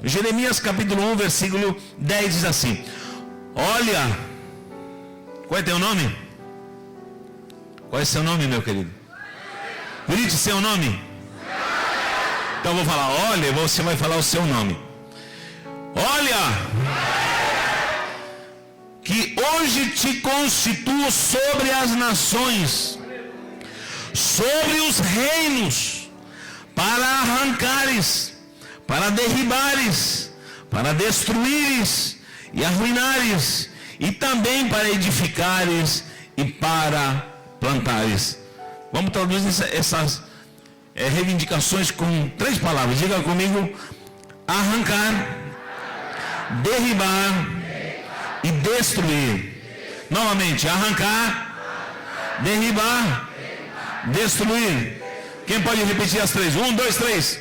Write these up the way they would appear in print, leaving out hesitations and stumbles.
Jeremias capítulo 1, versículo 10 diz assim: olha, qual é teu nome? Qual é seu nome, meu querido? Grite seu nome. Então eu vou falar, olha, você vai falar o seu nome. Olha, que hoje te constituo sobre as nações, sobre os reinos, para arrancares, para derribares, para destruires e arruinares, e também para edificares e para plantares. Vamos traduzir essas reivindicações com 3 palavras. Diga comigo: arrancar, derribar e destruir. Novamente: arrancar, derribar, destruir. Quem pode repetir as 3? 1, 2, 3.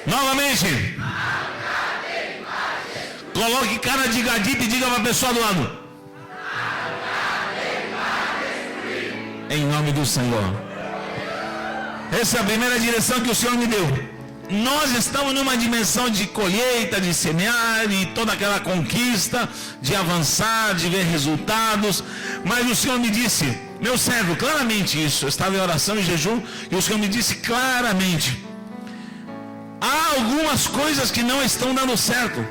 Novamente. Coloque cara de gadito e diga para a pessoa do lado: em nome do Senhor. Essa é a primeira direção que o Senhor me deu. Nós estamos numa dimensão de colheita, de semear e toda aquela conquista, de avançar, de ver resultados. Mas o Senhor me disse, meu servo, claramente isso. Eu estava em oração e jejum e o Senhor me disse claramente: há algumas coisas que não estão dando certo.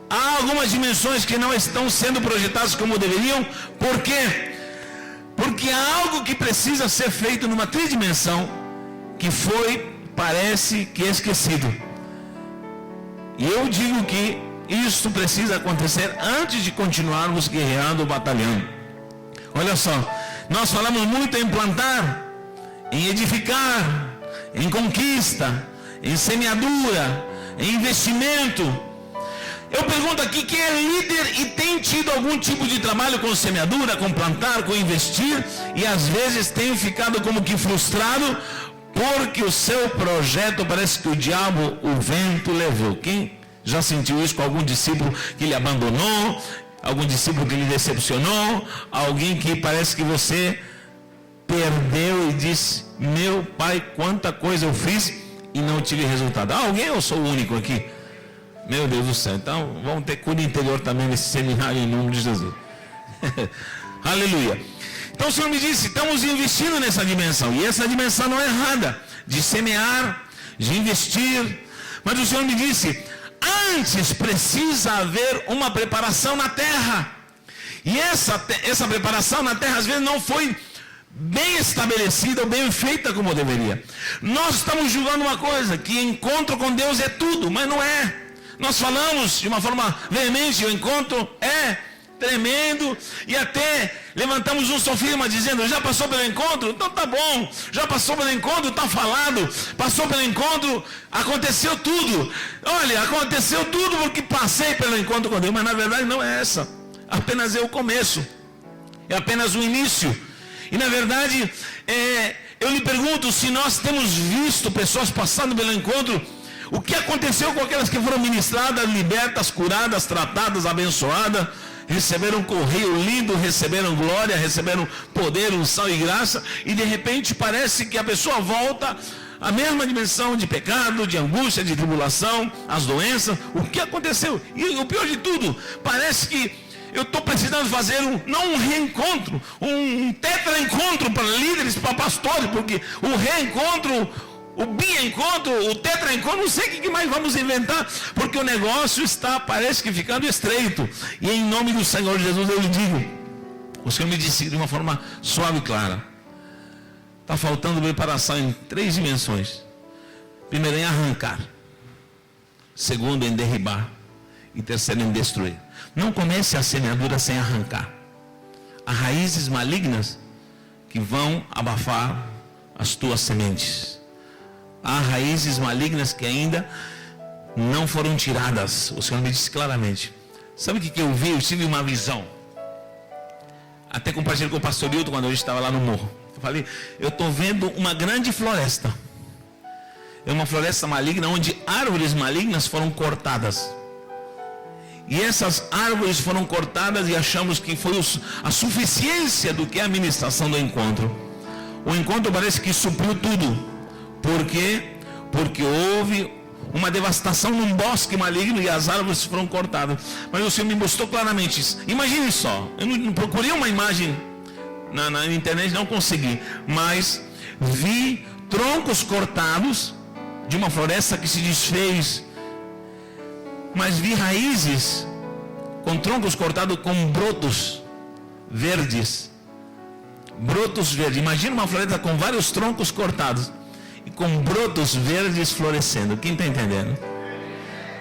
Há algumas dimensões que não estão sendo projetadas como deveriam. Por quê? Porque há algo que precisa ser feito numa tridimensão que parece que é esquecido. E eu digo que isso precisa acontecer antes de continuarmos guerreando, batalhando. Olha só, nós falamos muito em plantar, em edificar, em conquista, em semeadura, em investimento. Eu pergunto aqui, quem é líder e tem tido algum tipo de trabalho com semeadura, com plantar, com investir, e às vezes tem ficado como que frustrado, porque o seu projeto parece que o diabo, o vento levou. Quem já sentiu isso com algum discípulo que lhe abandonou, algum discípulo que lhe decepcionou, alguém que parece que você perdeu e disse: meu pai, quanta coisa eu fiz e não tive resultado. Alguém, eu sou o único aqui? Meu Deus do céu. Então vamos ter cura interior também nesse seminário, em nome de Jesus. Aleluia. Então o Senhor me disse, estamos investindo nessa dimensão, e essa dimensão não é errada, de semear, de investir, mas o Senhor me disse, antes precisa haver uma preparação na terra, e essa preparação na terra às vezes não foi bem estabelecida ou bem feita como deveria. Nós estamos julgando uma coisa, que encontro com Deus é tudo, mas não é. Nós falamos de uma forma veemente, o encontro é tremendo, e até levantamos um sofisma dizendo: já passou pelo encontro? Então tá bom. Já passou pelo encontro? Tá falado. Passou pelo encontro? Aconteceu tudo. Olha, aconteceu tudo porque passei pelo encontro com Deus. Mas na verdade não é essa. Apenas é o começo. É apenas o início. E na verdade, eu lhe pergunto, se nós temos visto pessoas passando pelo encontro, o que aconteceu com aquelas que foram ministradas, libertas, curadas, tratadas, abençoadas, receberam um correio lindo, receberam glória, receberam poder, unção e graça, e de repente parece que a pessoa volta à mesma dimensão de pecado, de angústia, de tribulação, as doenças. O que aconteceu? E o pior de tudo, parece que eu estou precisando fazer não um reencontro, um tetra-encontro para líderes, para pastores, porque o reencontro, o bi-encontro, o tetra-encontro, não sei o que mais vamos inventar, porque o negócio está, parece que ficando estreito. E em nome do Senhor Jesus eu lhe digo, o Senhor me disse de uma forma suave e clara, está faltando preparação em 3 dimensões. Primeiro, em arrancar. Segundo, em derribar. E terceiro, em destruir. Não comece a semeadura sem arrancar. Há raízes malignas que vão abafar as tuas sementes. Há raízes malignas que ainda não foram tiradas. O Senhor me disse claramente. Sabe o que eu vi? Eu tive uma visão. Até compartilhei com o pastor Hilton quando a gente estava lá no morro. Eu falei, eu estou vendo uma grande floresta. É uma floresta maligna onde árvores malignas foram cortadas. E essas árvores foram cortadas e achamos que foi a suficiência do que é a ministração do encontro. O encontro parece que supriu tudo. Por quê? Porque houve uma devastação num bosque maligno e as árvores foram cortadas. Mas o Senhor me mostrou claramente isso. Imagine só, eu não procurei uma imagem na internet, não consegui, mas vi troncos cortados de uma floresta que se desfez, mas vi raízes com troncos cortados com brotos verdes. Brotos verdes. Imagina uma floresta com vários troncos cortados e com brotos verdes florescendo. Quem está entendendo?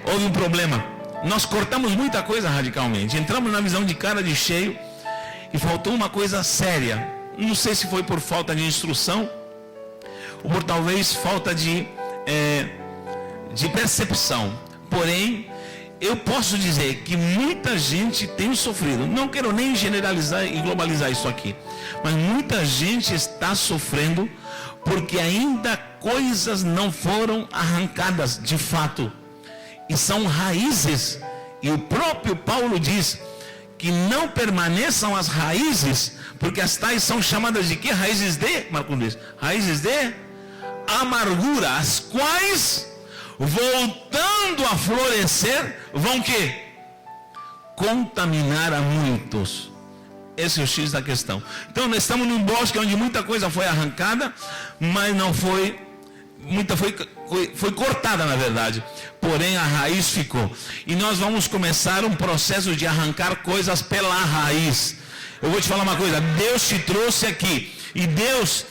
Houve um problema. Nós cortamos muita coisa radicalmente. Entramos na visão de cara de cheio e faltou uma coisa séria. Não sei se foi por falta de instrução ou por talvez falta de percepção. Porém, eu posso dizer que muita gente tem sofrido. Não quero nem generalizar e globalizar isso aqui, mas muita gente está sofrendo porque ainda coisas não foram arrancadas de fato, e são raízes. E o próprio Paulo diz que não permaneçam as raízes, porque as tais são chamadas de quê? Raízes de, Marcos diz, raízes de amargura, as quais, voltando a florescer, vão quê? Contaminar a muitos. Esse é o X da questão. Então nós estamos num bosque onde muita coisa foi arrancada, mas não foi, muita foi cortada na verdade, porém a raiz ficou. E nós vamos começar um processo de arrancar coisas pela raiz. Eu vou te falar uma coisa, Deus te trouxe aqui, e Deus,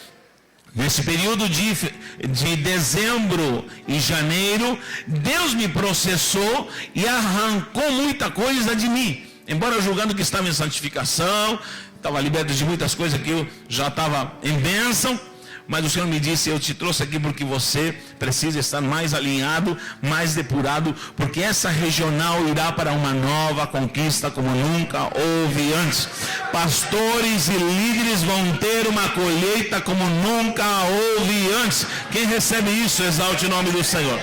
nesse período de dezembro e janeiro, Deus me processou e arrancou muita coisa de mim. Embora julgando que estava em santificação, estava liberto de muitas coisas que eu já estava em bênção, mas o Senhor me disse, eu te trouxe aqui porque você precisa estar mais alinhado, mais depurado, porque essa regional irá para uma nova conquista como nunca houve antes. Pastores e líderes vão ter uma colheita como nunca houve antes. Quem recebe isso, exalte o nome do Senhor.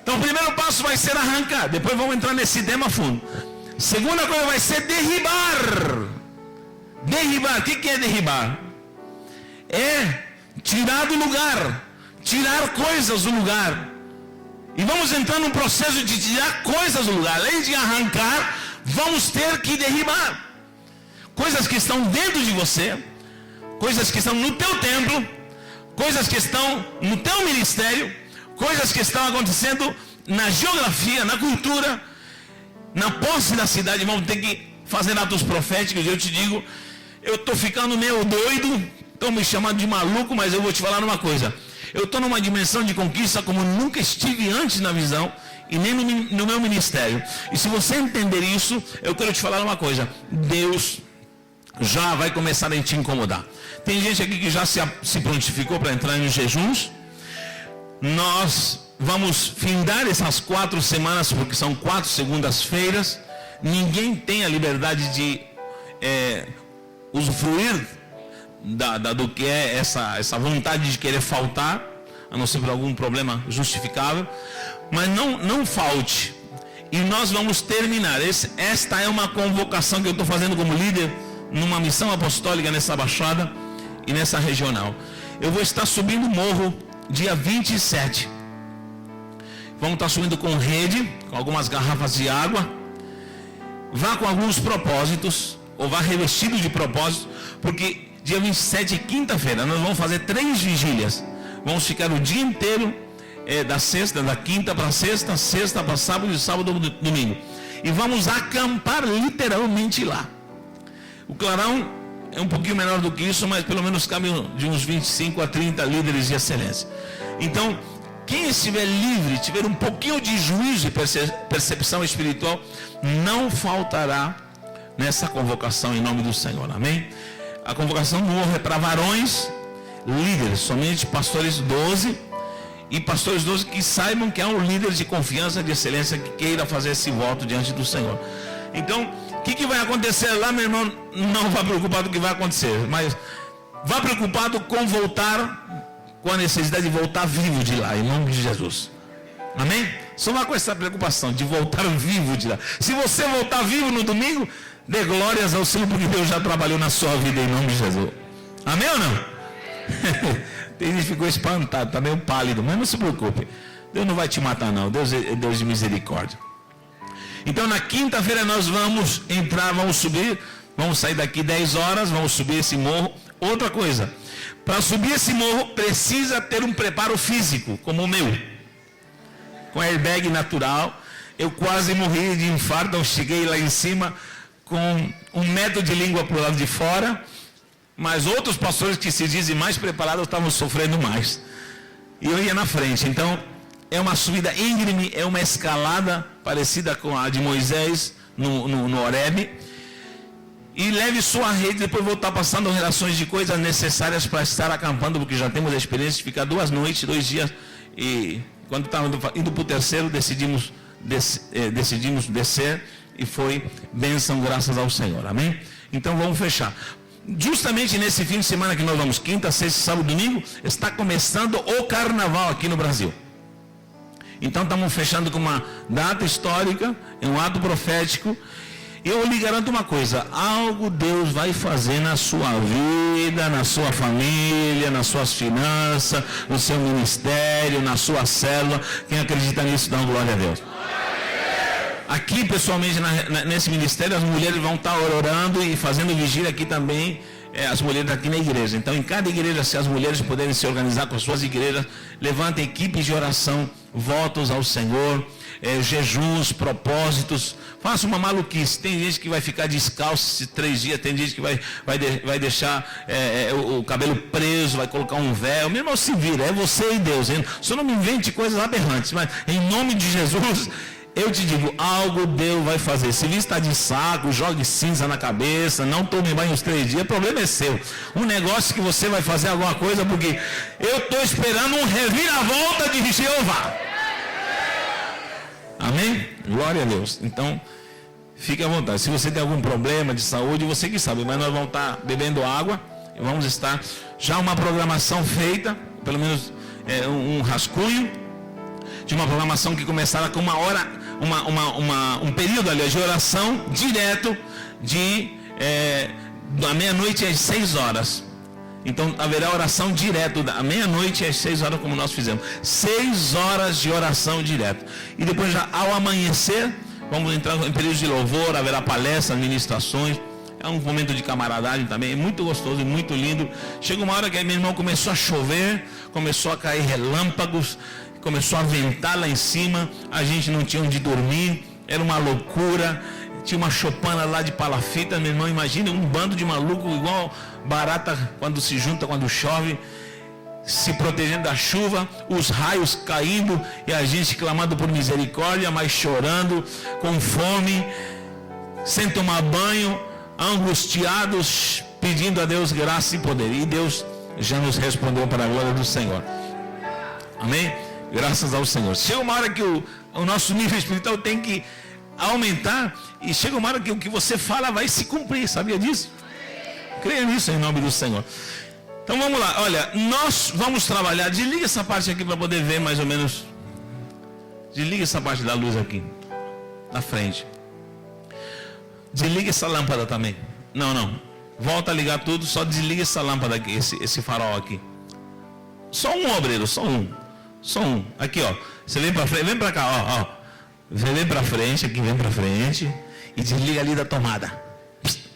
Então o primeiro passo vai ser arrancar, depois vamos entrar nesse tema a fundo. Segunda coisa vai ser derribar. Derribar, o que é derribar? É tirar do lugar, tirar coisas do lugar. E vamos entrar num processo de tirar coisas do lugar. Além de arrancar, vamos ter que derribar coisas que estão dentro de você, coisas que estão no teu templo, coisas que estão no teu ministério, coisas que estão acontecendo na geografia, na cultura, na posse da cidade. Vamos ter que fazer atos proféticos. Eu te digo, eu estou ficando meio doido, estão me chamando de maluco, mas eu vou te falar uma coisa. Eu estou numa dimensão de conquista como nunca estive antes na visão e nem no meu ministério. E se você entender isso, eu quero te falar uma coisa. Deus já vai começar a te incomodar. Tem gente aqui que já se prontificou para entrar em jejuns. Nós vamos findar essas 4 semanas, porque são 4 segundas-feiras. Ninguém tem a liberdade de usufruir do que é essa vontade de querer faltar, a não ser por algum problema justificável. Mas não falte. E nós vamos terminar. Esta é uma convocação que eu estou fazendo como líder numa missão apostólica nessa baixada e nessa regional. Eu vou estar subindo o morro dia 27. Vamos estar subindo com rede, com algumas garrafas de água. Vá com alguns propósitos, ou vá revestido de propósito, porque dia 27, quinta-feira, nós vamos fazer 3 vigílias. Vamos ficar o dia inteiro, da quinta para sexta, sexta para sábado e sábado domingo. E vamos acampar literalmente lá. O clarão é um pouquinho menor do que isso, mas pelo menos cabe de uns 25 a 30 líderes de excelência. Então, quem estiver livre, tiver um pouquinho de juízo e percepção espiritual, não faltará nessa convocação em nome do Senhor. Amém? A convocação do morro é para varões líderes, somente pastores 12, e pastores 12 que saibam que há um líder de confiança, de excelência, que queira fazer esse voto diante do Senhor. Então, o que vai acontecer lá, meu irmão? Não vá preocupado com o que vai acontecer, mas vá preocupado com com a necessidade de voltar vivo de lá, em nome de Jesus. Amém? Só vá com essa preocupação de voltar vivo de lá. Se você voltar vivo no domingo, dê glórias ao Senhor, porque Deus já trabalhou na sua vida em nome de Jesus. Amém ou não? Tem gente que ficou espantado, está meio pálido, mas não se preocupe. Deus não vai te matar não, Deus é Deus de misericórdia. Então na quinta-feira nós vamos entrar, vamos subir, vamos sair daqui 10 horas, vamos subir esse morro. Outra coisa, para subir esse morro precisa ter um preparo físico, como o meu, com airbag natural. Eu quase morri de infarto, eu cheguei lá em cima com 1 metro de língua para o lado de fora, mas outros pastores que se dizem mais preparados estavam sofrendo mais, e eu ia na frente. Então é uma subida íngreme, é uma escalada parecida com a de Moisés no Horebe. E leve sua rede, depois vou estar passando relações de coisas necessárias para estar acampando, porque já temos a experiência de ficar 2 noites, 2 dias, e quando estávamos indo para o terceiro, decidimos descer, e foi bênção, graças ao Senhor, amém? Então vamos fechar. Justamente nesse fim de semana que nós vamos, quinta, sexta, sábado, domingo, está começando o carnaval aqui no Brasil. Então estamos fechando com uma data histórica, é um ato profético. Eu lhe garanto uma coisa, algo Deus vai fazer na sua vida, na sua família, nas suas finanças, no seu ministério, na sua célula. Quem acredita nisso, dá uma glória a Deus. Aqui, pessoalmente, nesse ministério, as mulheres vão estar orando e fazendo vigília aqui também, as mulheres aqui na igreja. Então, em cada igreja, se as mulheres puderem se organizar com as suas igrejas, levantem equipes de oração, votos ao Senhor, jejuns, propósitos. Faça uma maluquice. Tem gente que vai ficar descalço esses 3 dias, tem gente que vai deixar o cabelo preso, vai colocar um véu. Meu irmão, se vira, é você e Deus, hein? Só não me invente coisas aberrantes, mas em nome de Jesus, eu te digo, algo Deus vai fazer. Se está de saco, jogue cinza na cabeça, não tome banho os 3 dias, o problema é seu. Um negócio que você vai fazer alguma coisa, porque eu estou esperando um reviravolta de Jeová. Amém? Glória a Deus. Então, fique à vontade. Se você tem algum problema de saúde, você que sabe, mas nós vamos estar bebendo água, e vamos estar já uma programação feita, pelo menos um rascunho de uma programação que começará com 1 hora, um período, aliás, de oração direto da meia-noite às 6 horas. Então haverá oração direto da meia-noite às 6 horas, como nós fizemos. 6 horas de oração direto. E depois, já ao amanhecer, vamos entrar em período de louvor, haverá palestras, ministrações. É um momento de camaradagem também, é muito gostoso e muito lindo. Chega uma hora que meu irmão começou a chover, começou a cair relâmpagos, começou a ventar lá em cima, a gente não tinha onde dormir, era uma loucura. Tinha uma chopana lá de palafita, meu irmão, imagina um bando de maluco igual barata quando se junta, quando chove, se protegendo da chuva, os raios caindo e a gente clamando por misericórdia, mas chorando, com fome, sem tomar banho, angustiados, pedindo a Deus graça e poder. E Deus já nos respondeu para a glória do Senhor. Amém? Graças ao Senhor. Chega uma hora que o nosso nível espiritual tem que aumentar, e chega uma hora que o que você fala vai se cumprir, sabia disso? Creia nisso em nome do Senhor. Então vamos lá, olha, nós vamos trabalhar, desliga essa parte aqui para poder ver mais ou menos, desliga essa parte da luz aqui, na frente, desliga essa lâmpada também, não, volta a ligar tudo, só desliga essa lâmpada aqui, esse farol aqui, só um obreiro, só um, aqui ó, você vem para frente, vem para cá, ó. Vem para frente, aqui vem para frente e desliga ali da tomada.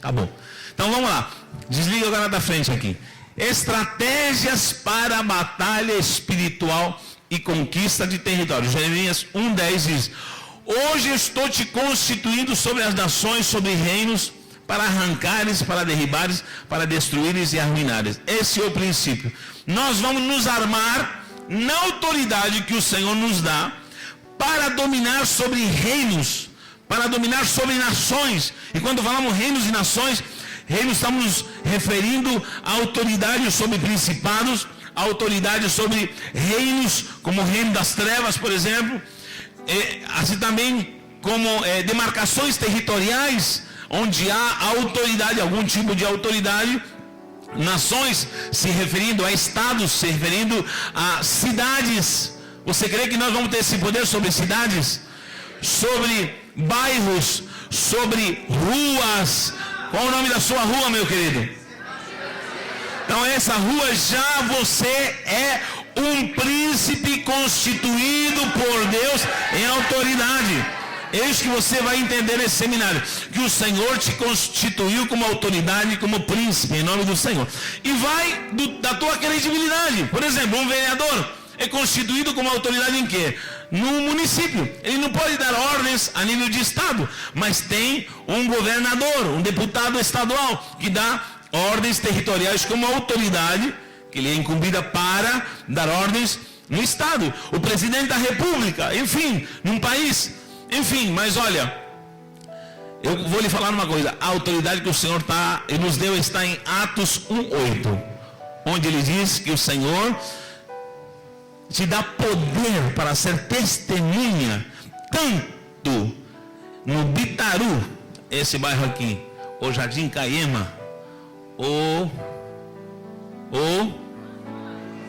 Acabou. Então vamos lá. Desliga agora da frente aqui. Estratégias para a batalha espiritual e conquista de território. Jeremias 1:10 diz: hoje estou te constituindo sobre as nações, sobre reinos, para arrancares, para derribares, para destruíres e arruinares. Esse é o princípio. Nós vamos nos armar na autoridade que o Senhor nos dá, para dominar sobre reinos, para dominar sobre nações. E quando falamos reinos e nações, reinos estamos nos referindo à autoridade sobre principados, à autoridade sobre reinos, como o reino das trevas, por exemplo, assim também como demarcações territoriais, onde há autoridade, algum tipo de autoridade. Nações, se referindo a estados, se referindo a cidades. Você crê que nós vamos ter esse poder sobre cidades, sobre bairros, sobre ruas? Qual o nome da sua rua, meu querido? Então essa rua já você é um príncipe constituído por Deus em autoridade. Eis que você vai entender nesse seminário, que o Senhor te constituiu como autoridade, como príncipe, em nome do Senhor. E vai da tua credibilidade. Por exemplo, um vereador é constituído como autoridade em quê? No município. Ele não pode dar ordens a nível de estado, mas tem um governador, um deputado estadual, que dá ordens territoriais como autoridade, que ele é incumbida para dar ordens no estado. O presidente da república, enfim, num país, enfim. Mas olha, eu vou lhe falar uma coisa. A autoridade que o Senhor nos deu está em Atos 1:8, onde ele diz que o Senhor te dá poder para ser testemunha, tanto no Bitaru, esse bairro aqui, ou Jardim Caema, ou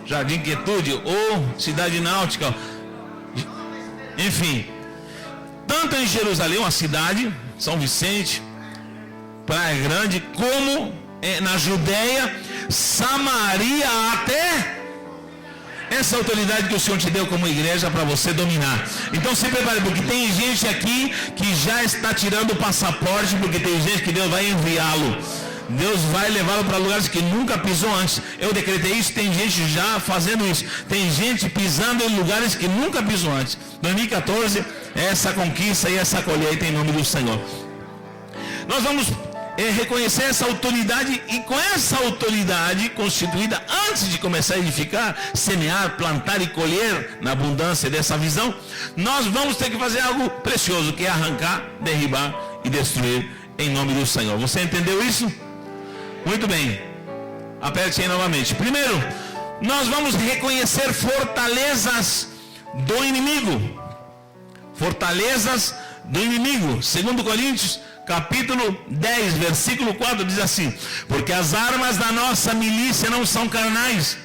Jardim Quietude, ou Cidade Náutica, enfim, tanto em Jerusalém, uma cidade, São Vicente, Praia Grande, como na Judéia, Samaria, até essa autoridade que o Senhor te deu como igreja para você dominar. Então se prepare, porque tem gente aqui que já está tirando o passaporte, porque tem gente que Deus vai enviá-lo. Deus vai levá-lo para lugares que nunca pisou antes. Eu decretei isso, tem gente já fazendo isso. Tem gente pisando em lugares que nunca pisou antes. 2014, essa conquista e essa colheita em nome do Senhor. Nós vamos reconhecer essa autoridade, e com essa autoridade constituída, antes de começar a edificar, semear, plantar e colher na abundância dessa visão, nós vamos ter que fazer algo precioso, que é arrancar, derribar e destruir em nome do Senhor. Você entendeu isso? Muito bem, aperte aí novamente. Primeiro, nós vamos reconhecer fortalezas do inimigo. Fortalezas do inimigo. 2 Coríntios capítulo 10, versículo 4 diz assim: porque as armas da nossa milícia não são carnais,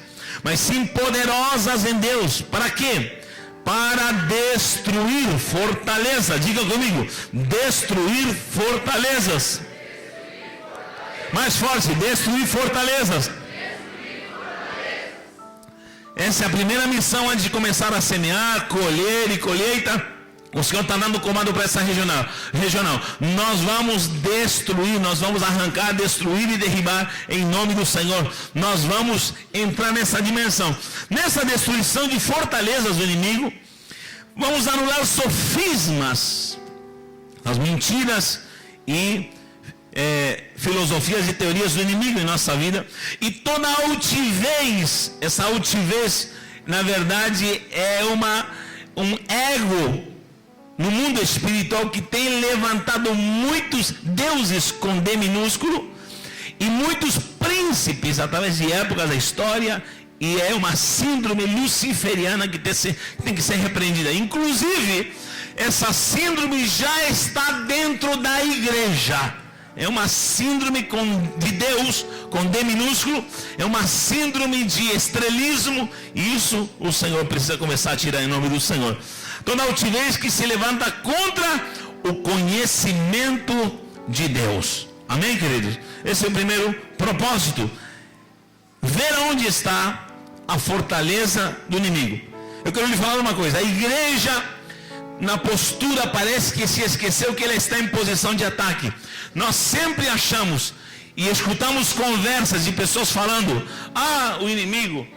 mas sim poderosas em Deus. Para quê? Para destruir fortaleza. Diga comigo: destruir fortalezas. Mais forte: destruir fortalezas. Essa é a primeira missão antes de começar a semear, colher e colheita. O Senhor está dando comando para essa regional. Nós vamos destruir, nós vamos arrancar, destruir e derribar em nome do Senhor. Nós vamos entrar nessa dimensão. Nessa destruição de fortalezas do inimigo, vamos anular sofismas, as mentiras e filosofias e teorias do inimigo em nossa vida. E toda altivez, essa altivez, na verdade, é um ego no mundo espiritual que tem levantado muitos deuses com D minúsculo e muitos príncipes através de épocas da história, e é uma síndrome luciferiana que tem que ser repreendida. Inclusive, essa síndrome já está dentro da igreja. É uma síndrome de Deus com D minúsculo, é uma síndrome de estrelismo, e isso o Senhor precisa começar a tirar em nome do Senhor. Toda altivez que se levanta contra o conhecimento de Deus. Amém, queridos? Esse é o primeiro propósito. Ver onde está a fortaleza do inimigo. Eu quero lhe falar uma coisa. A igreja, na postura, parece que se esqueceu que ela está em posição de ataque. Nós sempre achamos e escutamos conversas de pessoas falando: o inimigo,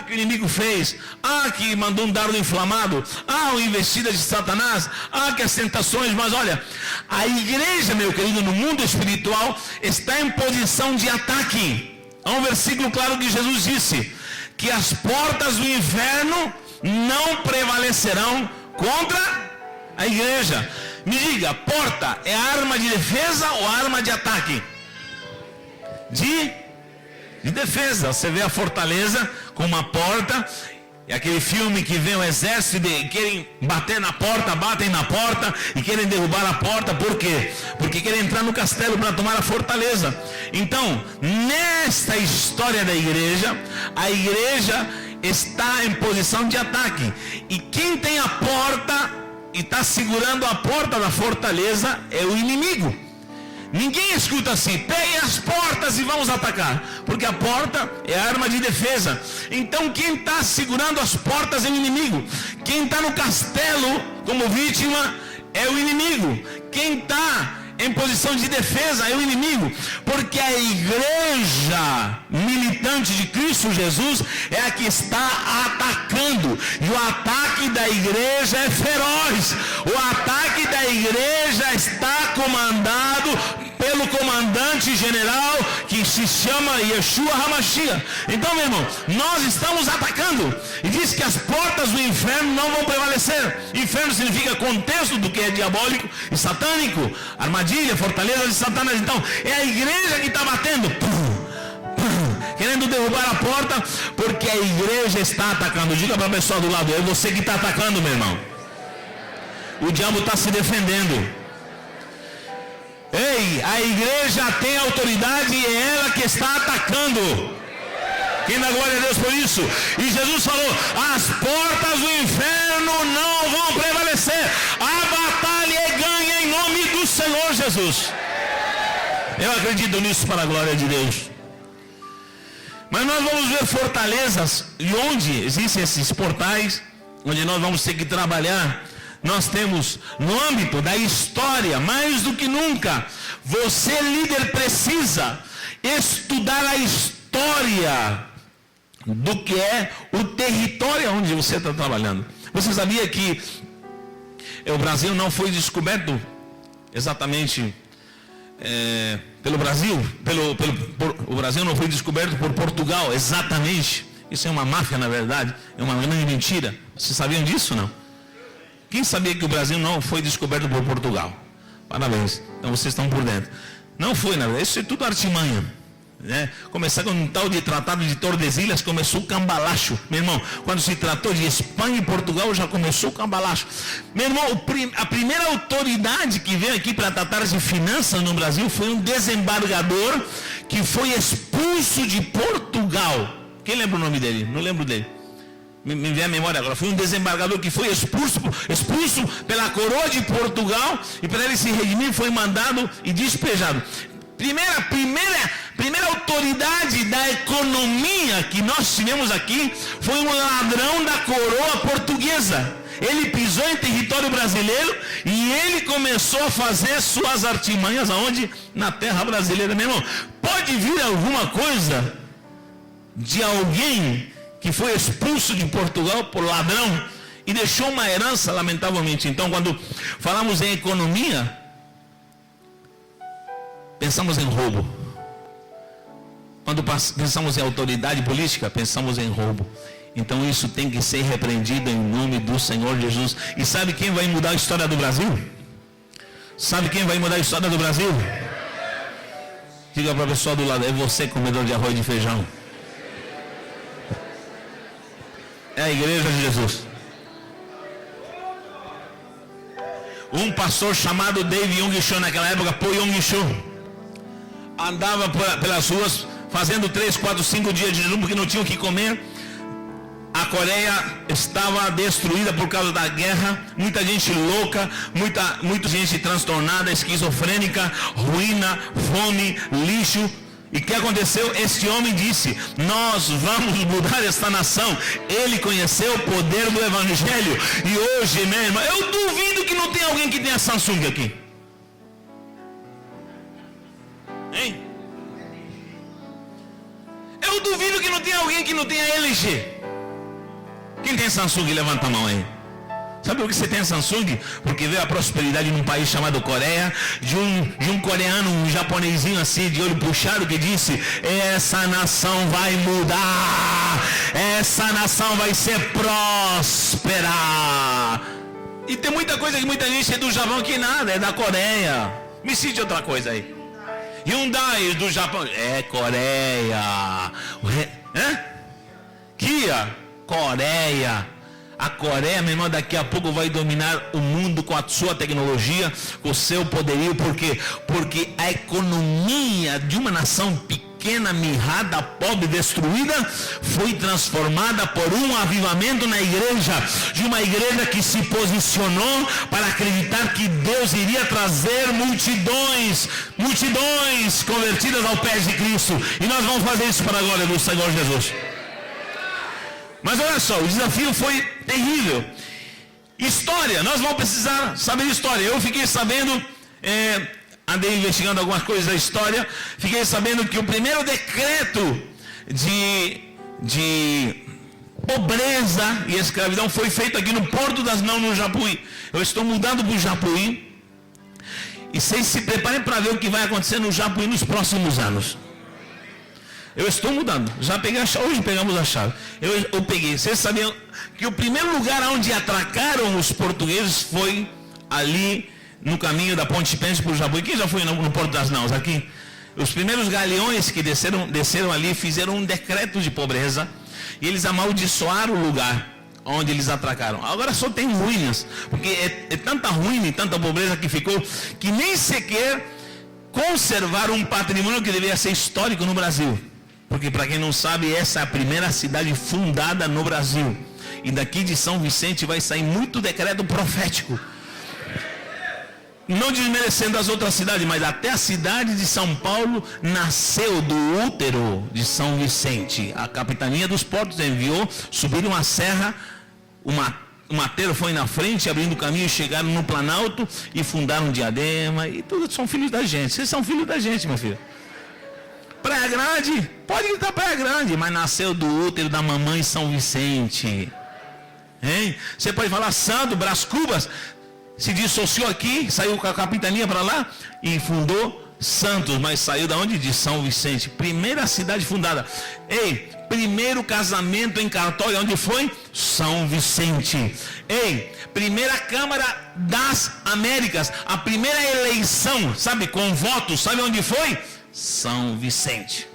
que o inimigo fez, que mandou um dardo inflamado, uma investida de Satanás, que as tentações. Mas olha, a igreja, meu querido, no mundo espiritual está em posição de ataque. Há um versículo claro que Jesus disse que as portas do inferno não prevalecerão contra a igreja. Me diga, porta é arma de defesa ou arma de ataque? De defesa. Você vê a fortaleza com uma porta. É aquele filme que vê um exército e querem bater na porta, batem na porta e querem derrubar a porta. Por quê? Porque querem entrar no castelo para tomar a fortaleza. Então, nesta história da igreja, a igreja está em posição de ataque. E quem tem a porta e está segurando a porta da fortaleza é o inimigo. Ninguém escuta assim: peguem as portas e vamos atacar, porque a porta é a arma de defesa. Então quem está segurando as portas é o inimigo. Quem está no castelo como vítima é o inimigo. Quem está em posição de defesa é o inimigo, porque a igreja militante de Cristo Jesus é a que está atacando, e o ataque da igreja é feroz. O ataque da igreja está comandado pelo comandante general que se chama Yeshua HaMashiach. Então, meu irmão, nós estamos atacando, e diz que as portas do inferno não vão prevalecer. Inferno significa contexto do que é diabólico e satânico, armadilha, fortaleza de Satanás. Então é a igreja que está batendo, querendo derrubar a porta, porque a igreja está atacando. Diga para a pessoa do lado: é você que está atacando, meu irmão. O diabo está se defendendo. Ei, a igreja tem autoridade e é ela que está atacando. Quem dá glória a Deus por isso? E Jesus falou: as portas do inferno não vão prevalecer. A batalha é ganha em nome do Senhor Jesus. Eu acredito nisso, para a glória de Deus. Mas nós vamos ver fortalezas, e onde existem esses portais, onde nós vamos ter que trabalhar. Nós temos no âmbito da história, mais do que nunca, você, líder, precisa estudar a história do que é o território onde você está trabalhando. Você sabia que o Brasil não foi descoberto exatamente pelo Brasil? O Brasil não foi descoberto por Portugal, exatamente. Isso é uma máfia, na verdade, é uma grande mentira. Vocês sabiam disso, não? Quem sabia que o Brasil não foi descoberto por Portugal? Parabéns, então vocês estão por dentro. Não foi, na verdade, isso é tudo artimanha, né? Começar com um tal de Tratado de Tordesilhas, começou o cambalacho. Meu irmão, quando se tratou de Espanha e Portugal, já começou o cambalacho. Meu irmão, a primeira autoridade que veio aqui para tratar de finanças no Brasil foi um desembargador que foi expulso de Portugal. Quem lembra o nome dele? Não lembro dele. Me vem a memória agora. Foi um desembargador que foi expulso pela coroa de Portugal, e para ele se redimir foi mandado e despejado. Primeira autoridade da economia que nós tivemos aqui foi um ladrão da coroa portuguesa. Ele pisou em território brasileiro e ele começou a fazer suas artimanhas aonde? Na terra brasileira. Meu irmão, pode vir alguma coisa de alguém que foi expulso de Portugal por ladrão e deixou uma herança, lamentavelmente. Então, quando falamos em economia, pensamos em roubo. Quando pensamos em autoridade política, pensamos em roubo. Então isso tem que ser repreendido em nome do Senhor Jesus. E sabe quem vai mudar a história do Brasil? Sabe quem vai mudar a história do Brasil? Diga para a pessoa do lado: é você, comedor de arroz e de feijão. É a igreja de Jesus. Um pastor chamado David Yong Cho, naquela época, Po Yong Cho, andava pelas ruas fazendo 3, 4, 5 dias de jejum porque não tinham o que comer. A Coreia estava destruída por causa da guerra, muita gente louca, muita gente transtornada, esquizofrênica, ruína, fome, lixo. E o que aconteceu? Este homem disse: nós vamos mudar esta nação. Ele conheceu o poder do Evangelho. E hoje, meu irmão, eu duvido que não tem alguém que tenha Samsung aqui. Hein? Eu duvido que não tenha alguém que não tenha LG. Quem tem Samsung, levanta a mão aí. Sabe por que você tem Samsung? Porque veio a prosperidade num país chamado Coreia, de um coreano, um japonesinho assim, de olho puxado, que disse: essa nação vai mudar, essa nação vai ser próspera. E tem muita coisa que muita gente é do Japão, que nada, é da Coreia. Me cite outra coisa aí. Hyundai do Japão, é Coreia. Kia, Coreia. A Coreia, meu irmão, daqui a pouco vai dominar o mundo com a sua tecnologia, com o seu poderio, porque a economia de uma nação pequena pequena, mirrada, pobre, destruída, foi transformada por um avivamento na igreja, de uma igreja que se posicionou para acreditar que Deus iria trazer multidões convertidas ao pé de Cristo, e nós vamos fazer isso para a glória do Senhor Jesus. Mas olha só, o desafio foi terrível. História, nós vamos precisar saber história. Eu fiquei sabendo, andei investigando algumas coisas da história, fiquei sabendo que o primeiro decreto de pobreza e escravidão foi feito aqui no Porto das Naus, no Japuí. Eu estou mudando para o Japuí, e vocês se preparem para ver o que vai acontecer no Japuí nos próximos anos. Eu estou mudando, já peguei a chave, hoje pegamos a chave, eu peguei. Vocês sabiam que o primeiro lugar onde atracaram os portugueses foi ali no caminho da Ponte Pêncio para o Japuí? Quem já foi no Porto das Naus aqui? Os primeiros galeões que desceram ali fizeram um decreto de pobreza, e eles amaldiçoaram o lugar onde eles atracaram. Agora só tem ruínas, porque é tanta ruína e tanta pobreza que ficou, que nem sequer conservaram um patrimônio que deveria ser histórico no Brasil. Porque, para quem não sabe, essa é a primeira cidade fundada no Brasil. E daqui de São Vicente vai sair muito decreto profético. Não desmerecendo as outras cidades, mas até a cidade de São Paulo nasceu do útero de São Vicente. A capitania dos portos enviou, subiram uma serra, o mateiro foi na frente, abrindo o caminho, chegaram no Planalto e fundaram Diadema. E todos são filhos da gente. Vocês são filhos da gente, meu filho. Praia Grande, pode gritar Praia Grande, mas nasceu do útero da mamãe São Vicente. Hein? Você pode falar Santo, Brás Cubas, se dissociou aqui, saiu com a capitania para lá e fundou Santos, mas saiu da onde? De São Vicente, primeira cidade fundada. Ei, primeiro casamento em cartório, onde foi? São Vicente. Ei, primeira Câmara das Américas, a primeira eleição, sabe, com votos, sabe onde foi? São Vicente.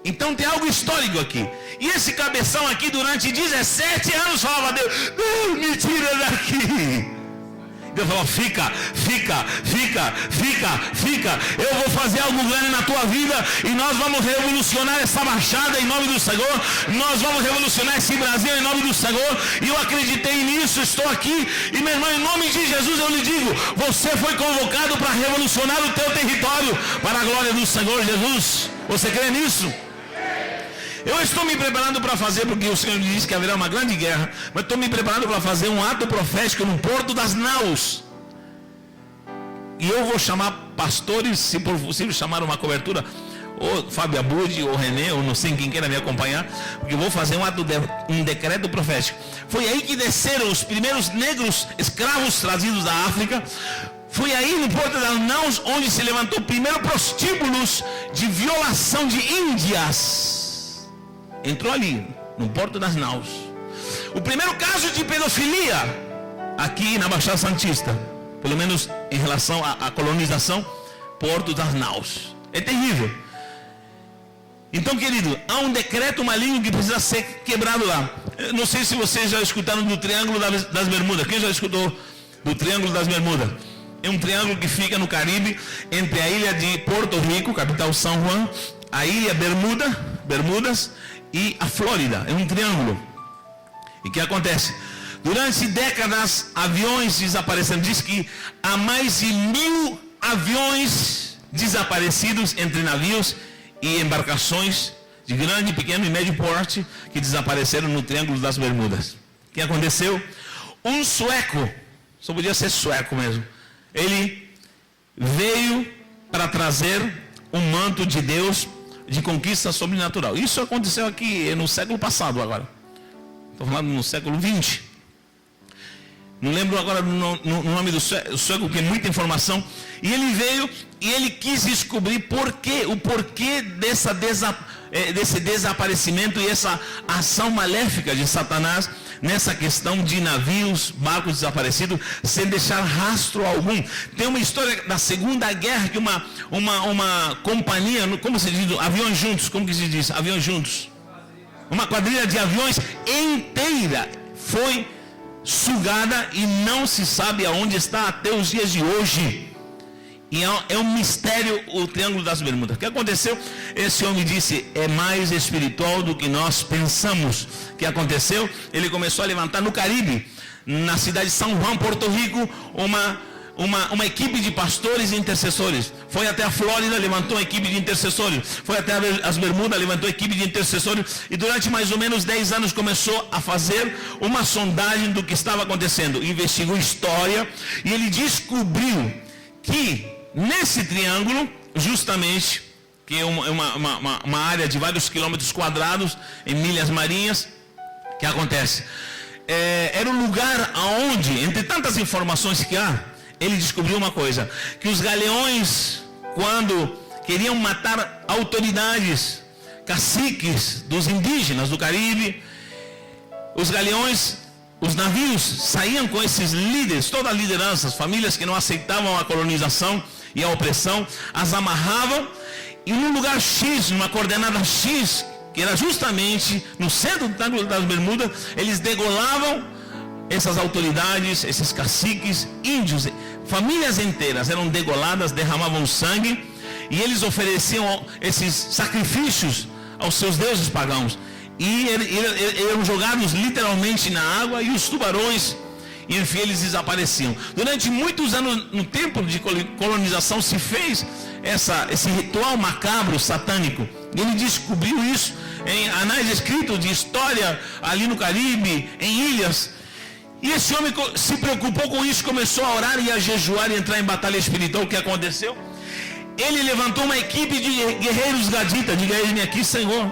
Então tem algo histórico aqui. E esse cabeção aqui durante 17 anos falava a Deus: não, me tira daqui. Deus falou: fica. Eu vou fazer algo grande na tua vida, e nós vamos revolucionar essa baixada em nome do Senhor. Nós vamos revolucionar esse Brasil em nome do Senhor. E eu acreditei nisso, estou aqui. E meu irmão, em nome de Jesus eu lhe digo: você foi convocado para revolucionar o teu território para a glória do Senhor Jesus. Você crê nisso? Eu estou me preparando para fazer, porque o Senhor me disse que haverá uma grande guerra, mas estou me preparando para fazer um ato profético no Porto das Naus. E eu vou chamar pastores, se for possível chamar uma cobertura, ou Fábio Abud, ou René, ou não sei quem queira me acompanhar, porque eu vou fazer um decreto profético. Foi aí que desceram os primeiros negros escravos trazidos da África. Foi aí no Porto das Naus onde se levantou o primeiro prostíbulos de violação de índias. Entrou ali, no Porto das Naus. O primeiro caso de pedofilia aqui na Baixada Santista, pelo menos em relação à colonização, Porto das Naus. É terrível. Então, querido, há um decreto maligno que precisa ser quebrado lá. Eu não sei se vocês já escutaram do Triângulo das Bermudas. Quem já escutou do Triângulo das Bermudas? É um triângulo que fica no Caribe, entre a ilha de Porto Rico, capital São Juan, a ilha Bermudas e a Flórida. É um triângulo. E o que acontece? Durante décadas, aviões desapareceram. Diz que há mais de 1000 aviões desaparecidos entre navios e embarcações de grande, pequeno e médio porte que desapareceram no Triângulo das Bermudas. O que aconteceu? Um sueco, só podia ser sueco mesmo, ele veio para trazer um manto de Deus de conquista sobrenatural. Isso aconteceu aqui no século passado agora. Estou falando no século 20. Não lembro agora no nome do sueco, que é muita informação. E ele veio e ele quis descobrir o porquê desse desaparecimento e essa ação maléfica de Satanás nessa questão de navios, barcos desaparecidos, sem deixar rastro algum. Tem uma história da Segunda Guerra que uma companhia, como se diz, aviões juntos, como que se diz? Aviões juntos. Uma quadrilha de aviões inteira foi sugada e não se sabe aonde está até os dias de hoje. E é um mistério o Triângulo das Bermudas. O que aconteceu? Esse homem disse, é mais espiritual do que nós pensamos. O que aconteceu? Ele começou a levantar no Caribe, na cidade de São Juan, Porto Rico, uma equipe de pastores e intercessores. Foi até a Flórida, levantou uma equipe de intercessores. Foi até as Bermudas, levantou uma equipe de intercessores. E durante mais ou menos 10 anos começou a fazer uma sondagem do que estava acontecendo. Investigou história e ele descobriu que nesse triângulo, justamente, que é uma área de vários quilômetros quadrados, em milhas marinhas, que acontece? Era um lugar onde, entre tantas informações que há, ele descobriu uma coisa, que os galeões, quando queriam matar autoridades, caciques dos indígenas do Caribe, os galeões, os navios saíam com esses líderes, todas as lideranças, famílias que não aceitavam a colonização e a opressão, as amarravam e num lugar X, numa coordenada X, que era justamente no centro do Triângulo das Bermudas, eles degolavam essas autoridades, esses caciques, índios, famílias inteiras eram degoladas, derramavam sangue e eles ofereciam esses sacrifícios aos seus deuses pagãos. E eram jogados literalmente na água e os tubarões, e enfim, eles desapareciam. Durante muitos anos, no tempo de colonização, se fez esse ritual macabro, satânico. Ele descobriu isso em anais escritos de história ali no Caribe, em ilhas. E esse homem se preocupou com isso, começou a orar e a jejuar e entrar em batalha espiritual. O que aconteceu? Ele levantou uma equipe de guerreiros gaditas. Diga eles-me aqui, Senhor.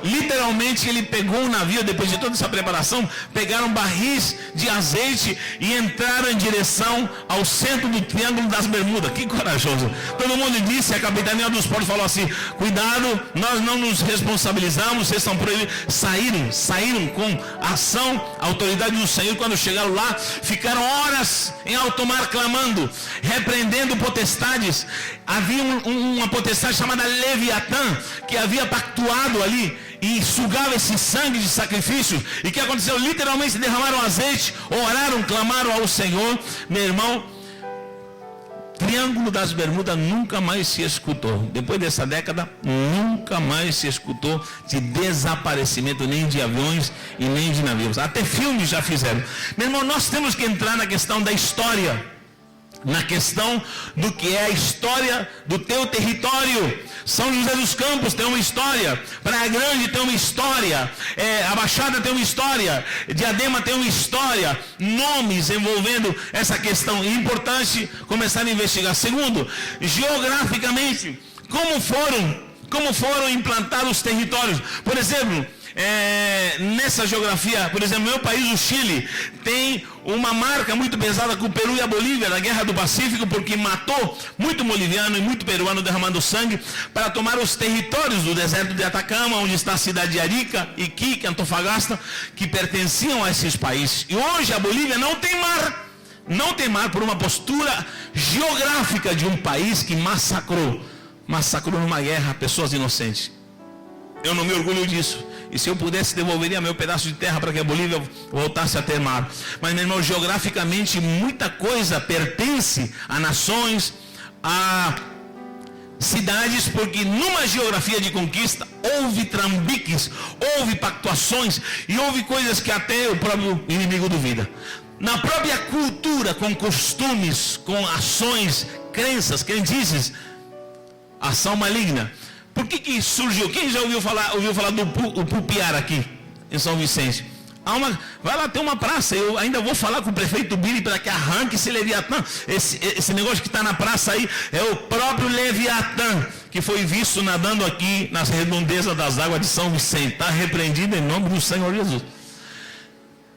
Literalmente ele pegou um navio, depois de toda essa preparação, pegaram barris de azeite e entraram em direção ao centro do Triângulo das Bermudas. Que corajoso. Todo mundo disse, a capitania dos portos falou assim, cuidado, nós não nos responsabilizamos, vocês estão proibidos. Saíram com ação, a autoridade do Senhor. Quando chegaram lá, ficaram horas em alto mar clamando, repreendendo potestades. Havia uma potestade chamada Leviatã, que havia pactuado ali e sugava esse sangue de sacrifício. E o que aconteceu? Literalmente derramaram azeite, oraram, clamaram ao Senhor. Meu irmão, Triângulo das Bermudas nunca mais se escutou. Depois dessa década, nunca mais se escutou de desaparecimento, nem de aviões e nem de navios. Até filmes já fizeram. Meu irmão, nós temos que entrar na questão da história, na questão do que é a história do teu território. São José dos Campos tem uma história, Praia Grande tem uma história, a Baixada tem uma história, Diadema tem uma história, nomes envolvendo essa questão. É importante começar a investigar. Segundo, geograficamente, como foram implantados os territórios. Por exemplo, nessa geografia, por exemplo, meu país, o Chile, tem uma marca muito pesada com o Peru e a Bolívia na Guerra do Pacífico, porque matou muito boliviano e muito peruano derramando sangue para tomar os territórios do deserto de Atacama, onde está a cidade de Arica, Iquique, Antofagasta, que pertenciam a esses países. E hoje a Bolívia não tem mar por uma postura geográfica de um país que massacrou numa guerra pessoas inocentes. Eu não me orgulho disso. E se eu pudesse, devolveria meu pedaço de terra para que a Bolívia voltasse a ter mar. Mas, meu irmão, geograficamente, muita coisa pertence a nações, a cidades, porque numa geografia de conquista, houve trambiques, houve pactuações, e houve coisas que até o próprio inimigo duvida. Na própria cultura, com costumes, com ações, crenças, crendices, ação maligna. Por que surgiu? Quem já ouviu falar do Pupiara aqui, em São Vicente? Vai lá ter uma praça. Eu ainda vou falar com o prefeito Billy para que arranque esse Leviatã. Esse negócio que está na praça aí é o próprio Leviatã, que foi visto nadando aqui nas redondezas das águas de São Vicente. Está repreendido em nome do Senhor Jesus.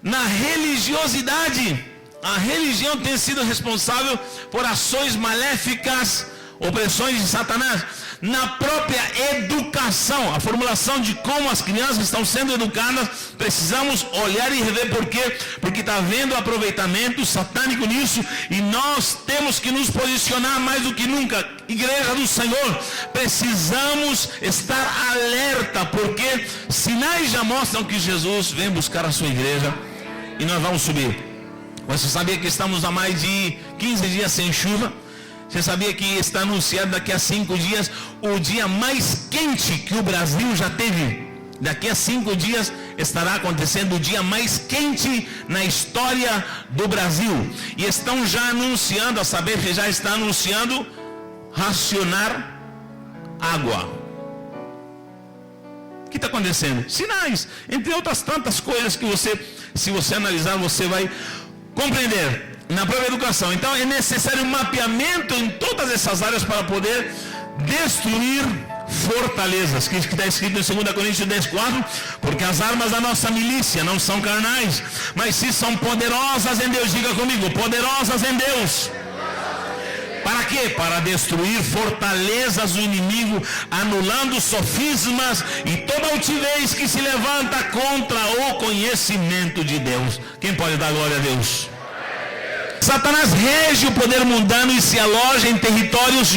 Na religiosidade, a religião tem sido responsável por ações maléficas, opressões de Satanás. Na própria educação, a formulação de como as crianças estão sendo educadas, precisamos olhar e rever por quê? Porque está havendo aproveitamento satânico nisso, e nós temos que nos posicionar mais do que nunca. Igreja do Senhor, precisamos estar alerta, porque sinais já mostram que Jesus vem buscar a sua igreja, e nós vamos subir. Você sabia que estamos há mais de 15 dias sem chuva? Você sabia que está anunciado daqui a 5 dias o dia mais quente que o Brasil já teve? Daqui a 5 dias estará acontecendo o dia mais quente na história do Brasil. E estão já anunciando, a saber que já está anunciando, racionar água. O que está acontecendo? Sinais, entre outras tantas coisas que você, se você analisar, você vai compreender na própria educação. Então é necessário um mapeamento em todas essas áreas para poder destruir fortalezas, que está escrito em 2 Coríntios 10:4, porque as armas da nossa milícia não são carnais, mas sim são poderosas em Deus. Diga comigo, poderosas em Deus. Para quê? Para destruir fortalezas do inimigo, anulando sofismas e toda altivez que se levanta contra o conhecimento de Deus. Quem pode dar glória a Deus? Satanás rege o poder mundano e se aloja em territórios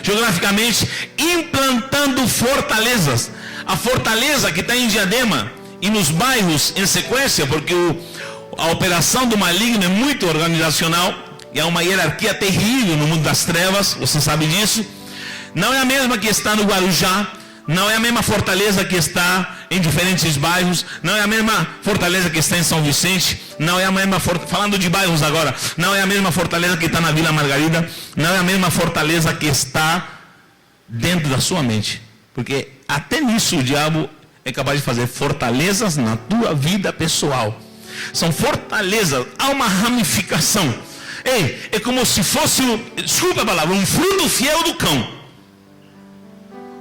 geograficamente, implantando fortalezas. A fortaleza que está em Diadema e nos bairros em sequência, porque a operação do maligno é muito organizacional e há uma hierarquia terrível no mundo das trevas, você sabe disso. Não é a mesma que está no Guarujá, não é a mesma fortaleza que está em diferentes bairros, não é a mesma fortaleza que está em São Vicente, não é a mesma falando de bairros agora, não é a mesma fortaleza que está na Vila Margarida, não é a mesma fortaleza que está dentro da sua mente, porque até nisso o diabo é capaz de fazer fortalezas na tua vida pessoal. São fortalezas, há uma ramificação. Ei, é como se fosse, desculpa a palavra, um fruto fiel do cão.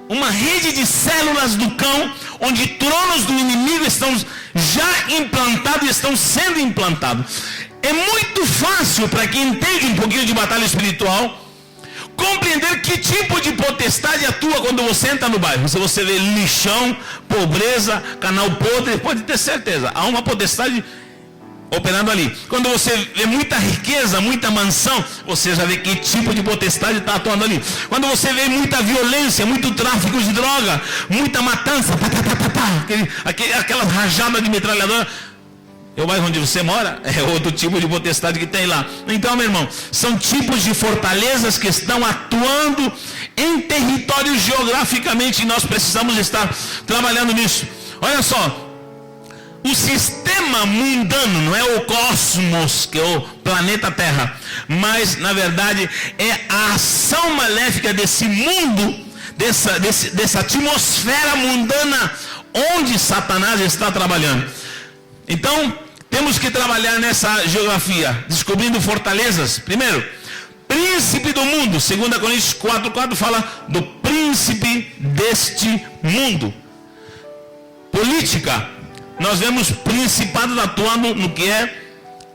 Uma rede de células do cão, onde tronos do inimigo estão já implantados e estão sendo implantados. É muito fácil para quem entende um pouquinho de batalha espiritual compreender que tipo de potestade atua quando você entra no bairro. Se você vê lixão, pobreza, canal podre, pode ter certeza, há uma potestade operando ali. Quando você vê muita riqueza, muita mansão, você já vê que tipo de potestade está atuando ali. Quando você vê muita violência, muito tráfico de droga, muita matança, aquelas rajadas de metralhadora, é o bairro onde você mora, é outro tipo de potestade que tem lá. Então, meu irmão, são tipos de fortalezas que estão atuando em territórios geograficamente, e nós precisamos estar trabalhando nisso. Olha só, o sistema mundano não é o cosmos, que é o planeta Terra, mas na verdade é a ação maléfica desse mundo, dessa atmosfera mundana onde Satanás está trabalhando. Então temos que trabalhar nessa geografia, descobrindo fortalezas. Primeiro, príncipe do mundo. 2 Coríntios 4:4 fala do príncipe deste mundo. Política. Nós vemos principados atuando no que é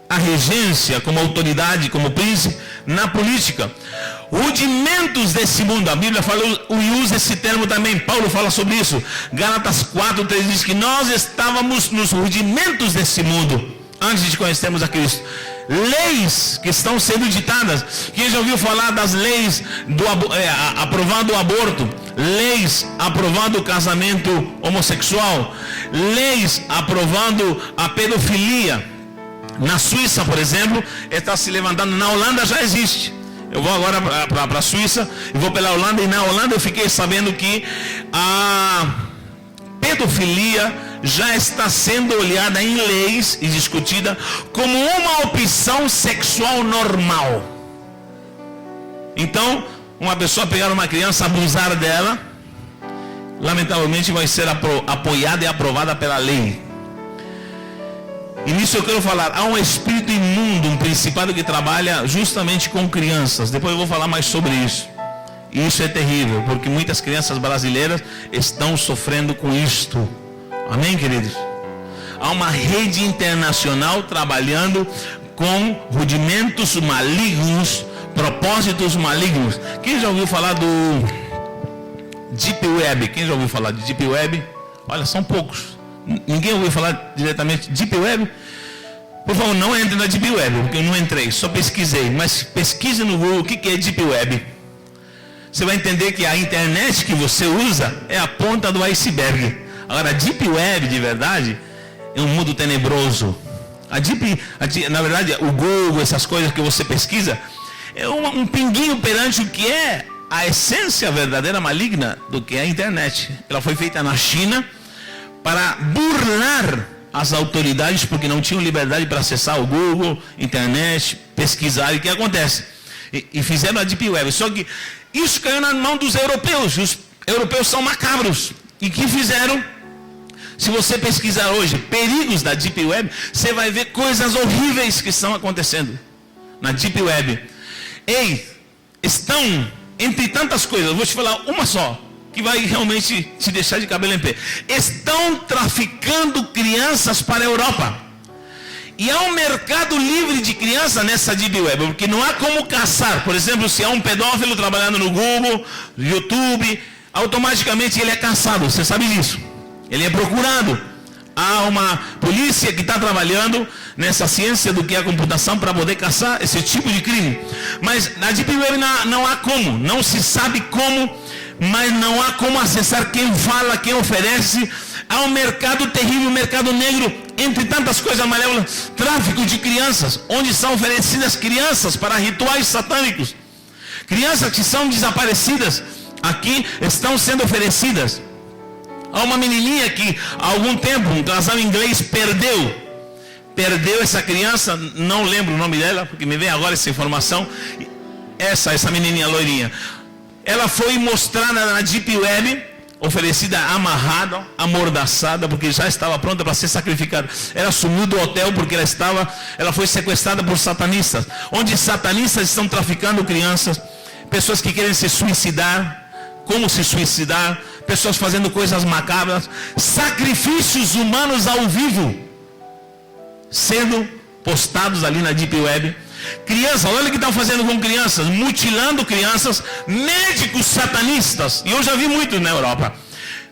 a regência, como autoridade, como príncipe, na política. Rudimentos desse mundo, a Bíblia fala e usa esse termo também, Paulo fala sobre isso. Gálatas 4:3 diz que nós estávamos nos rudimentos desse mundo, antes de conhecermos a Cristo. Leis que estão sendo ditadas. Quem já ouviu falar das leis aprovando o aborto, leis aprovando o casamento homossexual, leis aprovando a pedofilia? Na Suíça, por exemplo, está se levantando. Na Holanda já existe. Eu vou agora para a Suíça e vou pela Holanda, e na Holanda eu fiquei sabendo que a pedofilia já está sendo olhada em leis e discutida como uma opção sexual normal. Então, uma pessoa pegar uma criança, abusar dela, lamentavelmente vai ser apoiada e aprovada pela lei. E nisso eu quero falar, há um espírito imundo, um principado que trabalha justamente com crianças. Depois eu vou falar mais sobre isso. E isso é terrível, porque muitas crianças brasileiras estão sofrendo com isto. Amém, queridos? Há uma rede internacional trabalhando com rudimentos malignos, propósitos malignos. Quem já ouviu falar do Deep Web? Quem já ouviu falar de Deep Web? Olha, são poucos. Ninguém ouviu falar diretamente de Deep Web? Por favor, não entre na Deep Web, porque eu não entrei, só pesquisei. Mas pesquise no Google o que é Deep Web. Você vai entender que a internet que você usa é a ponta do iceberg. Agora, a Deep Web, de verdade, é um mundo tenebroso. Na verdade, o Google, essas coisas que você pesquisa, é um pinguinho perante o que é a essência verdadeira maligna do que é a internet. Ela foi feita na China para burlar as autoridades, porque não tinham liberdade para acessar o Google, internet, pesquisar. E o que acontece? E fizeram a Deep Web. Só que isso caiu na mão dos europeus. Os europeus são macabros. E que fizeram? Se você pesquisar hoje perigos da Deep Web, você vai ver coisas horríveis que estão acontecendo na Deep Web. Estão, entre tantas coisas, eu vou te falar uma só, que vai realmente te deixar de cabelo em pé. Estão traficando crianças para a Europa. E há um mercado livre de criança nessa Deep Web, porque não há como caçar. Por exemplo, se há um pedófilo trabalhando no Google, no YouTube, automaticamente ele é caçado. Você sabe disso? Ele é procurado. Há uma polícia que está trabalhando nessa ciência do que é a computação para poder caçar esse tipo de crime. Mas na Deep Web não há como, não se sabe como, mas não há como acessar quem fala, quem oferece. Há um mercado terrível, um mercado negro, entre tantas coisas malévolas, tráfico de crianças, onde são oferecidas crianças para rituais satânicos. Crianças que são desaparecidas, aqui estão sendo oferecidas. Há uma menininha que há algum tempo, um casal inglês perdeu essa criança, não lembro o nome dela, porque me vem agora essa informação. Essa menininha loirinha, ela foi mostrada na Deep Web, oferecida amarrada, amordaçada, porque já estava pronta para ser sacrificada. Ela sumiu do hotel porque ela foi sequestrada por satanistas, onde satanistas estão traficando crianças, pessoas que querem se suicidar, como se suicidar, pessoas fazendo coisas macabras, sacrifícios humanos ao vivo sendo postados ali na Deep Web. Crianças, olha o que estão fazendo com crianças, mutilando crianças, médicos satanistas, e eu já vi muito na Europa,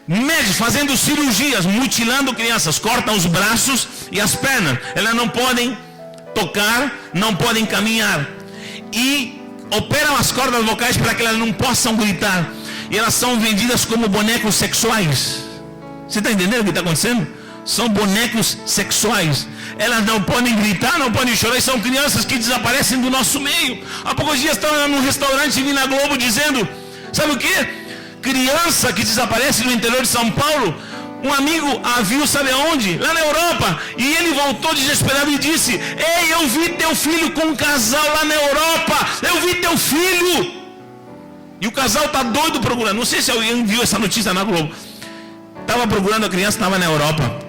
médicos fazendo cirurgias, mutilando crianças, cortam os braços e as pernas, elas não podem tocar, não podem caminhar, e operam as cordas vocais para que elas não possam gritar, e elas são vendidas como bonecos sexuais. Você está entendendo o que está acontecendo? São bonecos sexuais. Elas não podem gritar, não podem chorar, e são crianças que desaparecem do nosso meio. Há poucos dias estava num restaurante e vi na Globo dizendo, sabe o que? Criança que desaparece no interior de São Paulo. Um amigo a viu, sabe aonde? Lá na Europa. E ele voltou desesperado e disse: ei, eu vi teu filho com um casal lá na Europa. Eu vi teu filho. E o casal está doido procurando. Não sei se alguém viu essa notícia na Globo. Estava procurando a criança, estava na Europa.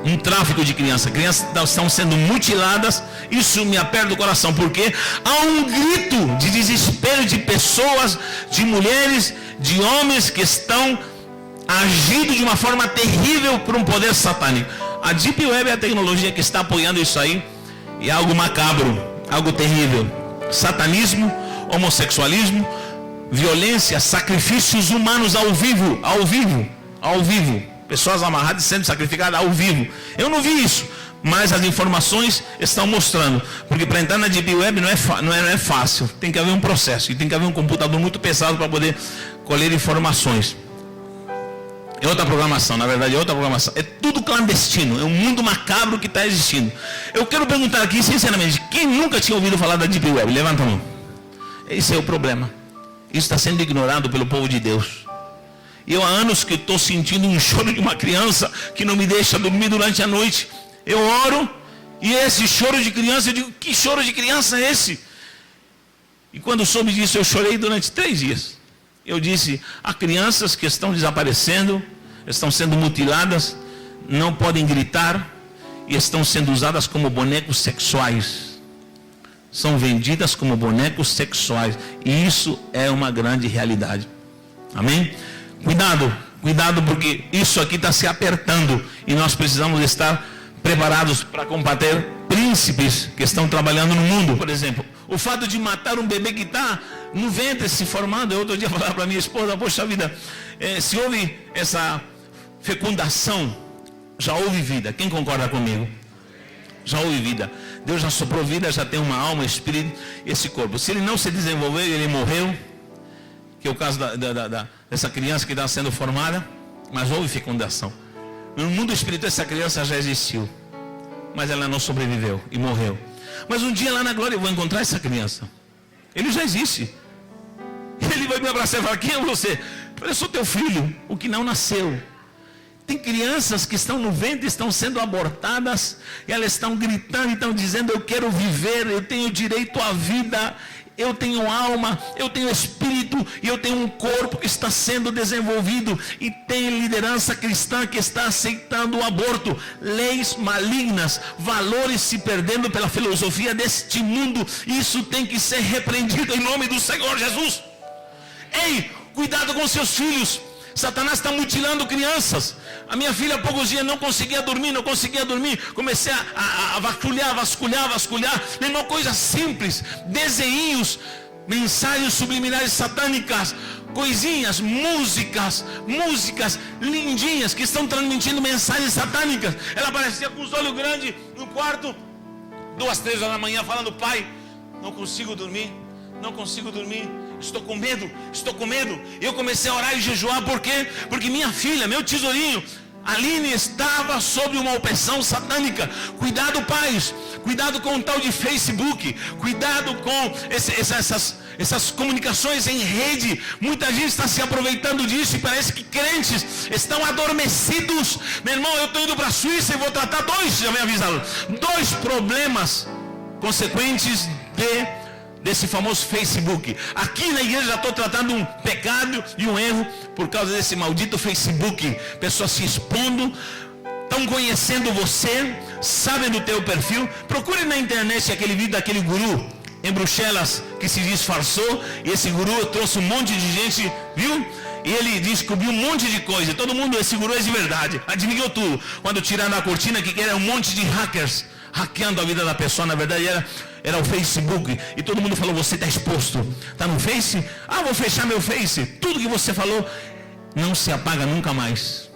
Um tráfico de crianças. Crianças estão sendo mutiladas. Isso me aperta o coração, porque há um grito de desespero de pessoas, de mulheres, de homens que estão agindo de uma forma terrível por um poder satânico. A Deep Web é a tecnologia que está apoiando isso aí. E é algo macabro, algo terrível. Satanismo, homossexualismo, violência, sacrifícios humanos ao vivo. Pessoas amarradas sendo sacrificadas ao vivo. Eu não vi isso, mas as informações estão mostrando. Porque para entrar na Deep Web não é fácil. Tem que haver um processo. E tem que haver um computador muito pesado para poder colher informações. É outra programação, na verdade é outra programação. É tudo clandestino. É um mundo macabro que está existindo. Eu quero perguntar aqui, sinceramente, quem nunca tinha ouvido falar da Deep Web? Levanta a mão. Esse é o problema. Isso está sendo ignorado pelo povo de Deus. Eu há anos que estou sentindo um choro de uma criança que não me deixa dormir durante a noite. Eu oro e esse choro de criança, eu digo, que choro de criança é esse? E quando soube disso, eu chorei durante 3 dias. Eu disse, há crianças que estão desaparecendo, estão sendo mutiladas, não podem gritar e estão sendo usadas como bonecos sexuais. São vendidas como bonecos sexuais. E isso é uma grande realidade. Amém? Cuidado, porque isso aqui está se apertando e nós precisamos estar preparados para combater príncipes que estão trabalhando no mundo. Por exemplo, o fato de matar um bebê que está no ventre se formando. Eu outro dia falava para minha esposa, poxa vida, se houve essa fecundação, já houve vida. Quem concorda comigo? Já houve vida. Deus já soprou vida, já tem uma alma, espírito, esse corpo. Se ele não se desenvolveu, ele morreu. Que é o caso dessa criança que está sendo formada, mas houve fecundação. No mundo espiritual essa criança já existiu, mas ela não sobreviveu e morreu. Mas um dia lá na glória eu vou encontrar essa criança. Ele já existe. Ele vai me abraçar e falar: quem é você? Eu sou teu filho, o que não nasceu. Tem crianças que estão no ventre, estão sendo abortadas, e elas estão gritando, estão dizendo: eu quero viver, eu tenho direito à vida, eu tenho alma, eu tenho espírito, e eu tenho um corpo que está sendo desenvolvido. E tem liderança cristã que está aceitando o aborto, leis malignas, valores se perdendo pela filosofia deste mundo. Isso tem que ser repreendido em nome do Senhor Jesus. Ei, cuidado com seus filhos. Satanás está mutilando crianças. A minha filha há poucos dias não conseguia dormir. Comecei a vasculhar. Mesma coisa simples, desenhinhos, mensagens subliminares satânicas, coisinhas, músicas lindinhas que estão transmitindo mensagens satânicas. Ela aparecia com os olhos grandes no quarto, 2, 3 horas da manhã, falando: pai, não consigo dormir. Estou com medo. Eu comecei a orar e jejuar. Por quê? Porque minha filha, meu tesourinho, Aline, estava sob uma opressão satânica. Cuidado, pais. Cuidado com o tal de Facebook. Cuidado com essas comunicações em rede. Muita gente está se aproveitando disso, e parece que crentes estão adormecidos. Meu irmão, eu estou indo para a Suíça e vou tratar já me avisaram, 2 problemas consequentes desse famoso Facebook. Aqui na igreja já estou tratando um pecado e um erro por causa desse maldito Facebook. Pessoas se expondo, estão conhecendo você, sabem do teu perfil. Procure na internet aquele vídeo daquele guru em Bruxelas que se disfarçou, e esse guru trouxe um monte de gente, viu? E ele descobriu um monte de coisa. Todo mundo, esse guru é de verdade, adivinhou tudo. Quando tiraram a cortina, que era um monte de hackers hackeando a vida da pessoa. Na verdade era o Facebook, e todo mundo falou: você está exposto, está no Face? Vou fechar meu Face. Tudo que você falou não se apaga nunca mais.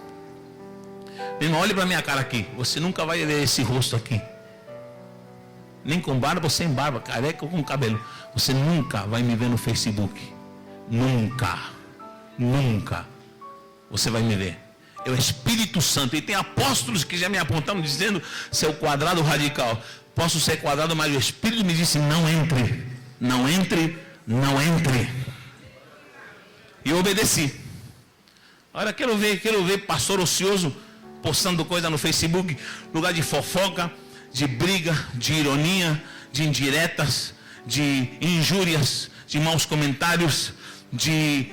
Irmão, olhe para minha cara aqui, você nunca vai ver esse rosto aqui, nem com barba ou sem barba, careca ou com cabelo. Você nunca vai me ver no Facebook. Nunca você vai me ver. É o Espírito Santo. E tem apóstolos que já me apontaram dizendo: seu quadrado radical, posso ser quadrado, mas o Espírito me disse: não entre. E eu obedeci. Agora quero ver pastor ocioso postando coisa no Facebook, lugar de fofoca, de briga, de ironia, de indiretas, de injúrias, de maus comentários, de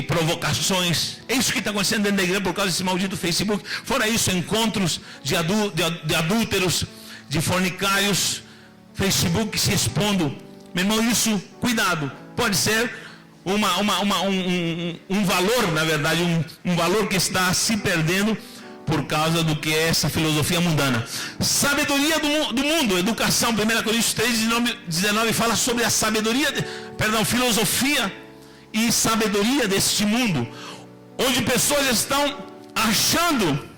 provocações. É isso que está acontecendo dentro da igreja por causa desse maldito Facebook. Fora isso, encontros de adúlteros, de fornicários, Facebook se expondo. Meu irmão, isso, cuidado, pode ser um valor, na verdade, um valor que está se perdendo por causa do que é essa filosofia mundana. Sabedoria do mundo, educação, 1 Coríntios 3:19 fala sobre a filosofia e sabedoria deste mundo, onde pessoas estão achando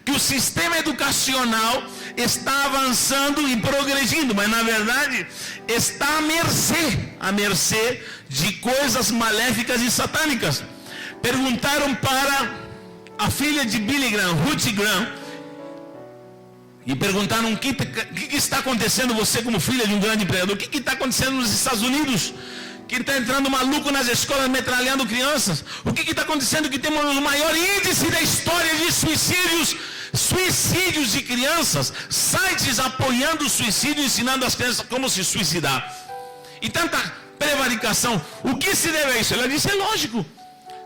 que o sistema educacional está avançando e progredindo, mas na verdade está à mercê de coisas maléficas e satânicas. Perguntaram para a filha de Billy Graham, Ruth Graham, e perguntaram: o que está acontecendo, você como filha de um grande pregador, o que está acontecendo nos Estados Unidos, que está entrando maluco nas escolas metralhando crianças? O que está acontecendo que temos o maior índice da história de suicídios de crianças, sites apoiando o suicídio, ensinando as crianças como se suicidar, e tanta prevaricação? O que se deve a isso? Ela disse: é lógico.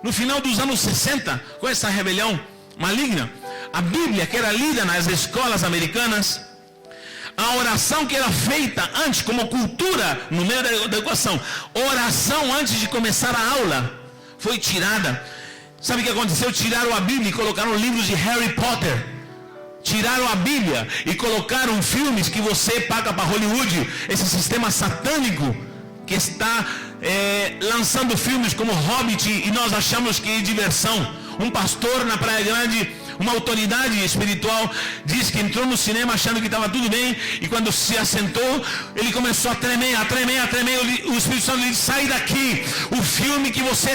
No final dos anos 60, com essa rebelião maligna, a Bíblia que era lida nas escolas americanas, a oração que era feita antes, como cultura no meio da educação, oração antes de começar a aula, foi tirada. Sabe o que aconteceu? Tiraram a Bíblia e colocaram livros de Harry Potter. Tiraram a Bíblia e colocaram filmes que você paga para Hollywood, esse sistema satânico que está lançando filmes como Hobbit, e nós achamos que é diversão. Um pastor na Praia Grande Uma autoridade espiritual diz que entrou no cinema achando que estava tudo bem, e quando se assentou, ele começou a tremer. O Espírito Santo lhe disse: sai daqui, o filme que você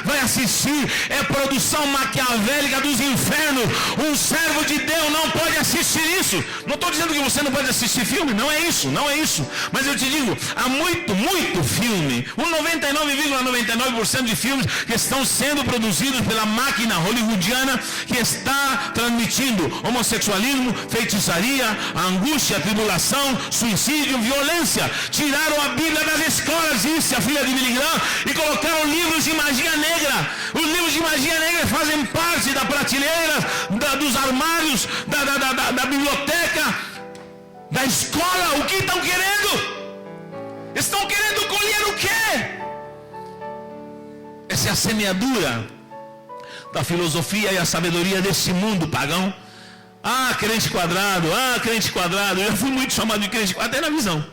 vai assistir é produção maquiavélica dos infernos, um servo de Deus não pode assistir isso. Não estou dizendo que você não pode assistir filme, não é isso, mas eu te digo, há muito filme, 99,99% de filmes que estão sendo produzidos pela máquina hollywoodiana, que está transmitindo homossexualismo, feitiçaria, angústia, tribulação, suicídio, violência. Tiraram a Bíblia das escolas, disse a filha de Billy Graham, e colocaram livros de magia negra. Os livros de magia negra fazem parte da prateleira, dos armários, da biblioteca, da escola. O que estão querendo? Estão querendo colher o quê? Essa é a semeadura da filosofia e a sabedoria desse mundo pagão. Crente quadrado, eu já fui muito chamado de crente, até na visão.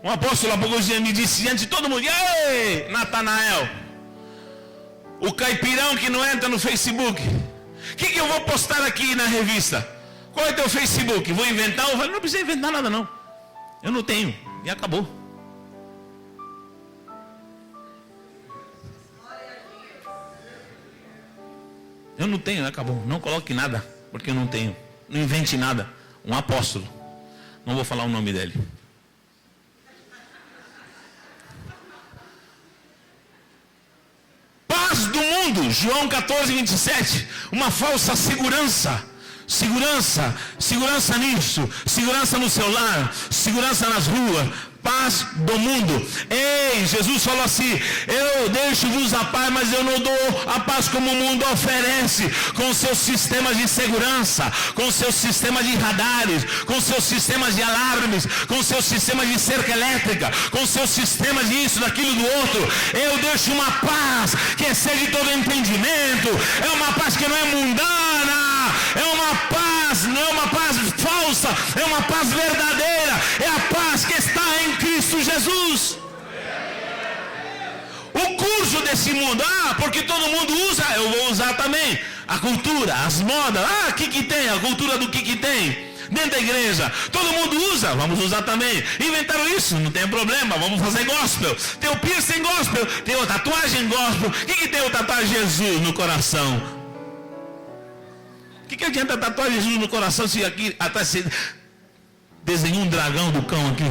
Um apóstolo há poucos dias me disse diante de todo mundo: ei, Natanael, o caipirão que não entra no Facebook, o que eu vou postar aqui na revista? Qual é teu Facebook? Vou inventar? Eu falei: não precisa inventar nada não, eu não tenho, e acabou. Eu não tenho, acabou. Não coloque nada, porque eu não tenho. Não invente nada. Um apóstolo, não vou falar o nome dele. Paz do mundo, João 14:27. Uma falsa segurança nisso, segurança no seu lar, segurança nas ruas. Paz do mundo. Ei, Jesus falou assim: eu deixo-vos a paz, mas eu não dou a paz como o mundo oferece, com seus sistemas de segurança, com seus sistemas de radares, com seus sistemas de alarmes, com seus sistemas de cerca elétrica, com seus sistemas de isso, daquilo, do outro. Eu deixo uma paz que excede todo entendimento. É uma paz que não é mundana, é uma paz, não é uma paz falsa, é uma paz verdadeira, é a paz que está em Cristo Jesus. O curso desse mundo, porque todo mundo usa, eu vou usar também. A cultura, as modas, o que tem? A cultura do que tem dentro da igreja, todo mundo usa, vamos usar também. Inventaram isso, não tem problema, vamos fazer gospel. Tem o piercing gospel, tem a tatuagem gospel. O que tem o tatuagem Jesus no coração? O que adianta tatuar Jesus no coração se aqui atrás você desenhou um dragão do cão aqui?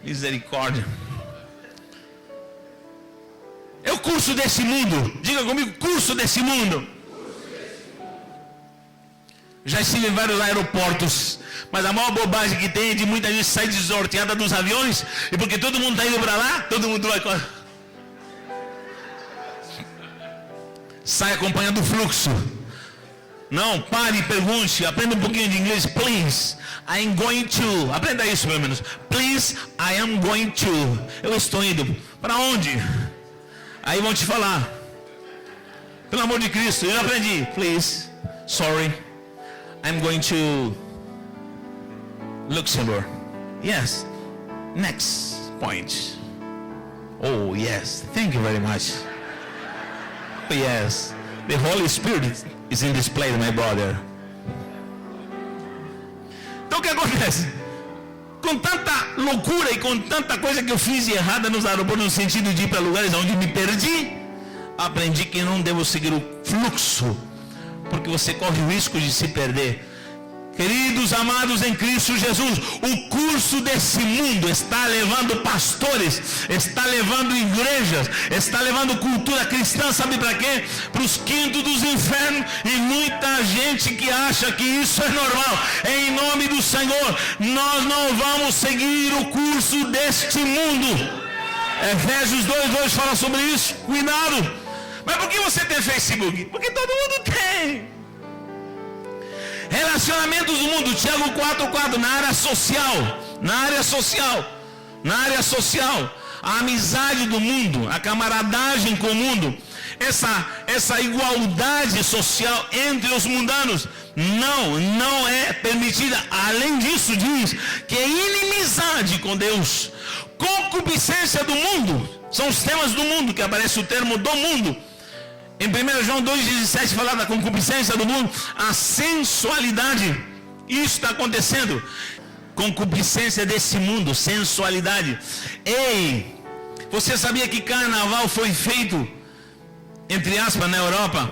Misericórdia. É o curso desse mundo. Diga comigo: curso desse mundo. Já estive em vários aeroportos, mas a maior bobagem que tem é de muita gente sair desorteada dos aviões, e porque todo mundo está indo para lá, todo mundo vai. Sai acompanhando o fluxo. Não, pare e pergunte, aprenda um pouquinho de inglês. Please, I am going to. Aprenda isso pelo menos. Please, I am going to. Eu estou indo. Para onde? Aí vão te falar. Pelo amor de Cristo, eu aprendi. Please, sorry, I'm going to Luxembourg. Yes, next point. Oh yes, thank you very much. Oh yes, the Holy Spirit is in this place, my brother. Então o que acontece? Com tanta loucura e com tanta coisa que eu fiz de errada nos aeroportos, no sentido de ir para lugares onde me perdi, aprendi que não devo seguir o fluxo, porque você corre o risco de se perder. Queridos amados em Cristo Jesus, o curso desse mundo está levando pastores, está levando igrejas, está levando cultura cristã, sabe para quê? Para os quintos dos infernos, e muita gente que acha que isso é normal. Em nome do Senhor, nós não vamos seguir o curso deste mundo. Efésios 2:2 fala sobre isso. Cuidado. Mas por que você tem Facebook? Porque todo mundo tem. Relacionamentos do mundo, Tiago 4:4, na área social, a amizade do mundo, a camaradagem com o mundo, essa igualdade social entre os mundanos não é permitida. Além disso, diz que é inimizade com Deus, concupiscência do mundo, são os temas do mundo, que aparece o termo do mundo. Em 1 João 2,17 fala da concupiscência do mundo, a sensualidade. Isso está acontecendo. Concupiscência desse mundo, sensualidade. Ei, você sabia que carnaval foi feito, entre aspas, na Europa,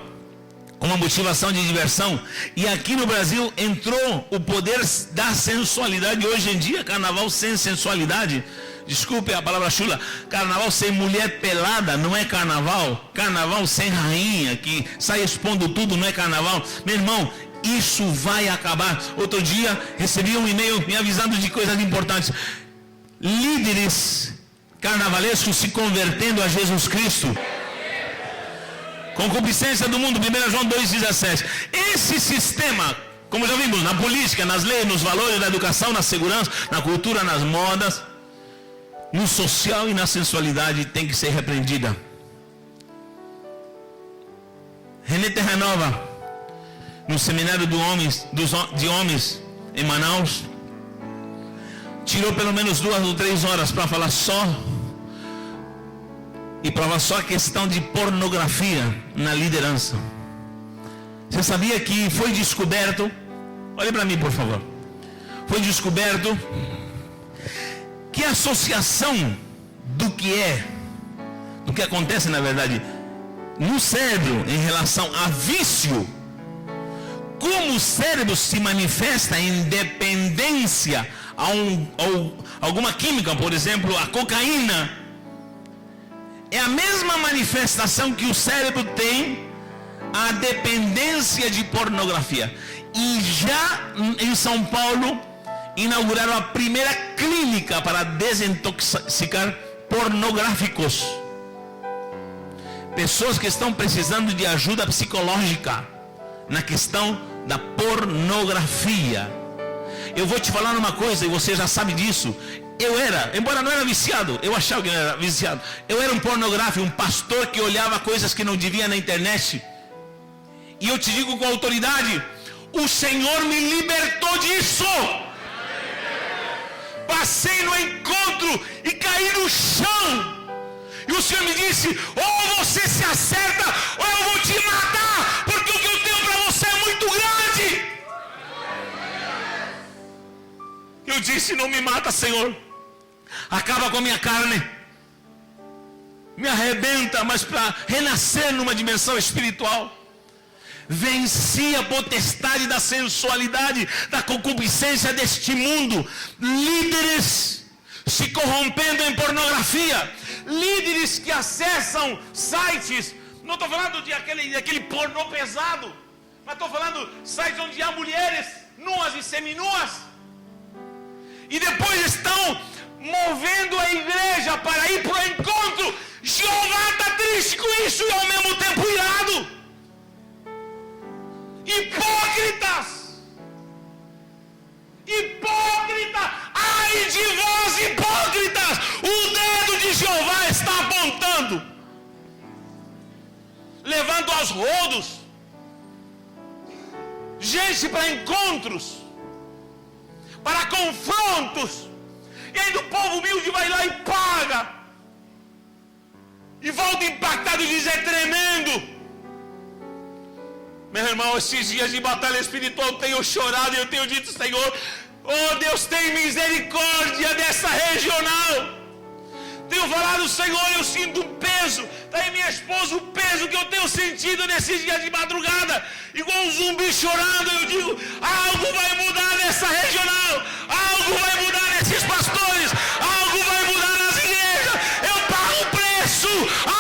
com uma motivação de diversão? E aqui no Brasil entrou o poder da sensualidade. Hoje em dia, carnaval sem sensualidade, desculpe a palavra chula, carnaval sem mulher pelada não é carnaval. Carnaval sem rainha que sai expondo tudo não é carnaval. Meu irmão, isso vai acabar. Outro dia recebi um e-mail me avisando de coisas importantes. Líderes carnavalescos se convertendo a Jesus Cristo. Concupiscência do mundo, 1 João 2,17. Esse sistema, como já vimos, na política, nas leis, nos valores da educação, na segurança, na cultura, nas modas, no social e na sensualidade, tem que ser repreendida. René Terranova, no seminário de homens em Manaus, tirou pelo menos 2 ou 3 horas para falar só a questão de pornografia na liderança. Você sabia que foi descoberto, olhe para mim por favor, foi descoberto que a associação do que acontece na verdade no cérebro em relação a vício, como o cérebro se manifesta em dependência a alguma química, por exemplo, a cocaína, é a mesma manifestação que o cérebro tem a dependência de pornografia. E já em São Paulo inauguraram a primeira clínica para desintoxicar pornográficos, pessoas que estão precisando de ajuda psicológica na questão da pornografia. Eu vou te falar uma coisa, e você já sabe disso. Embora não era viciado, eu achava que eu era viciado. Eu era um pornográfico, um pastor que olhava coisas que não devia na internet. E eu te digo com autoridade, o Senhor me libertou disso. Passei no encontro e caí no chão. E o Senhor me disse, ou você se acerta, ou eu vou te matar, porque o que eu tenho para você é muito grande. Eu disse, não me mata, Senhor. Acaba com a minha carne. Me arrebenta, mas para renascer numa dimensão espiritual. Venci a potestade da sensualidade, da concupiscência deste mundo. Líderes se corrompendo em pornografia. Líderes que acessam sites. Não estou falando daquele pornô pesado, mas estou falando sites onde há mulheres nuas e seminuas. E depois estão movendo a igreja para ir para o encontro. Jeová está triste com isso e ao mesmo tempo irado. Hipócritas! Hipócrita! Ai de vós, hipócritas! O dedo de Jeová está apontando, levando aos rodos gente para encontros, para confrontos. E aí o povo humilde vai lá e paga, e volta impactado e diz, é tremendo. Meu irmão, esses dias de batalha espiritual eu tenho chorado e eu tenho dito, Senhor, oh Deus, tem misericórdia dessa regional. Tenho falado, Senhor, eu sinto um peso. Está aí minha esposa, o peso que eu tenho sentido nesses dias de madrugada, igual um zumbi chorando. Eu digo, algo vai mudar nessa regional, algo vai mudar nesses pastores, algo vai mudar nas igrejas. Eu pago o preço,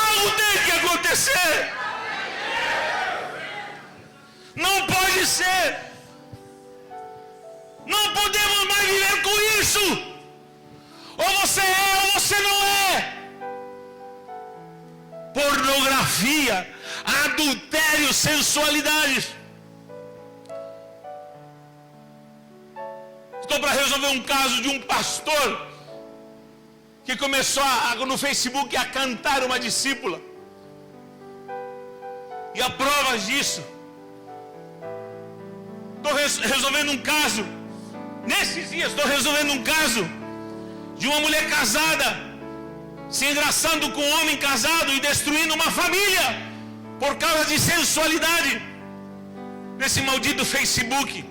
algo tem que acontecer. Não pode ser. Não podemos mais viver com isso. Ou você é ou você não é. Pornografia, adultério, sensualidade. Estou para resolver um caso de um pastor que começou no Facebook a cantar uma discípula. E há provas disso. Estou resolvendo um caso. Nesses dias estou resolvendo um caso de uma mulher casada se engraçando com um homem casado e destruindo uma família. por causa de sensualidade, nesse maldito Facebook.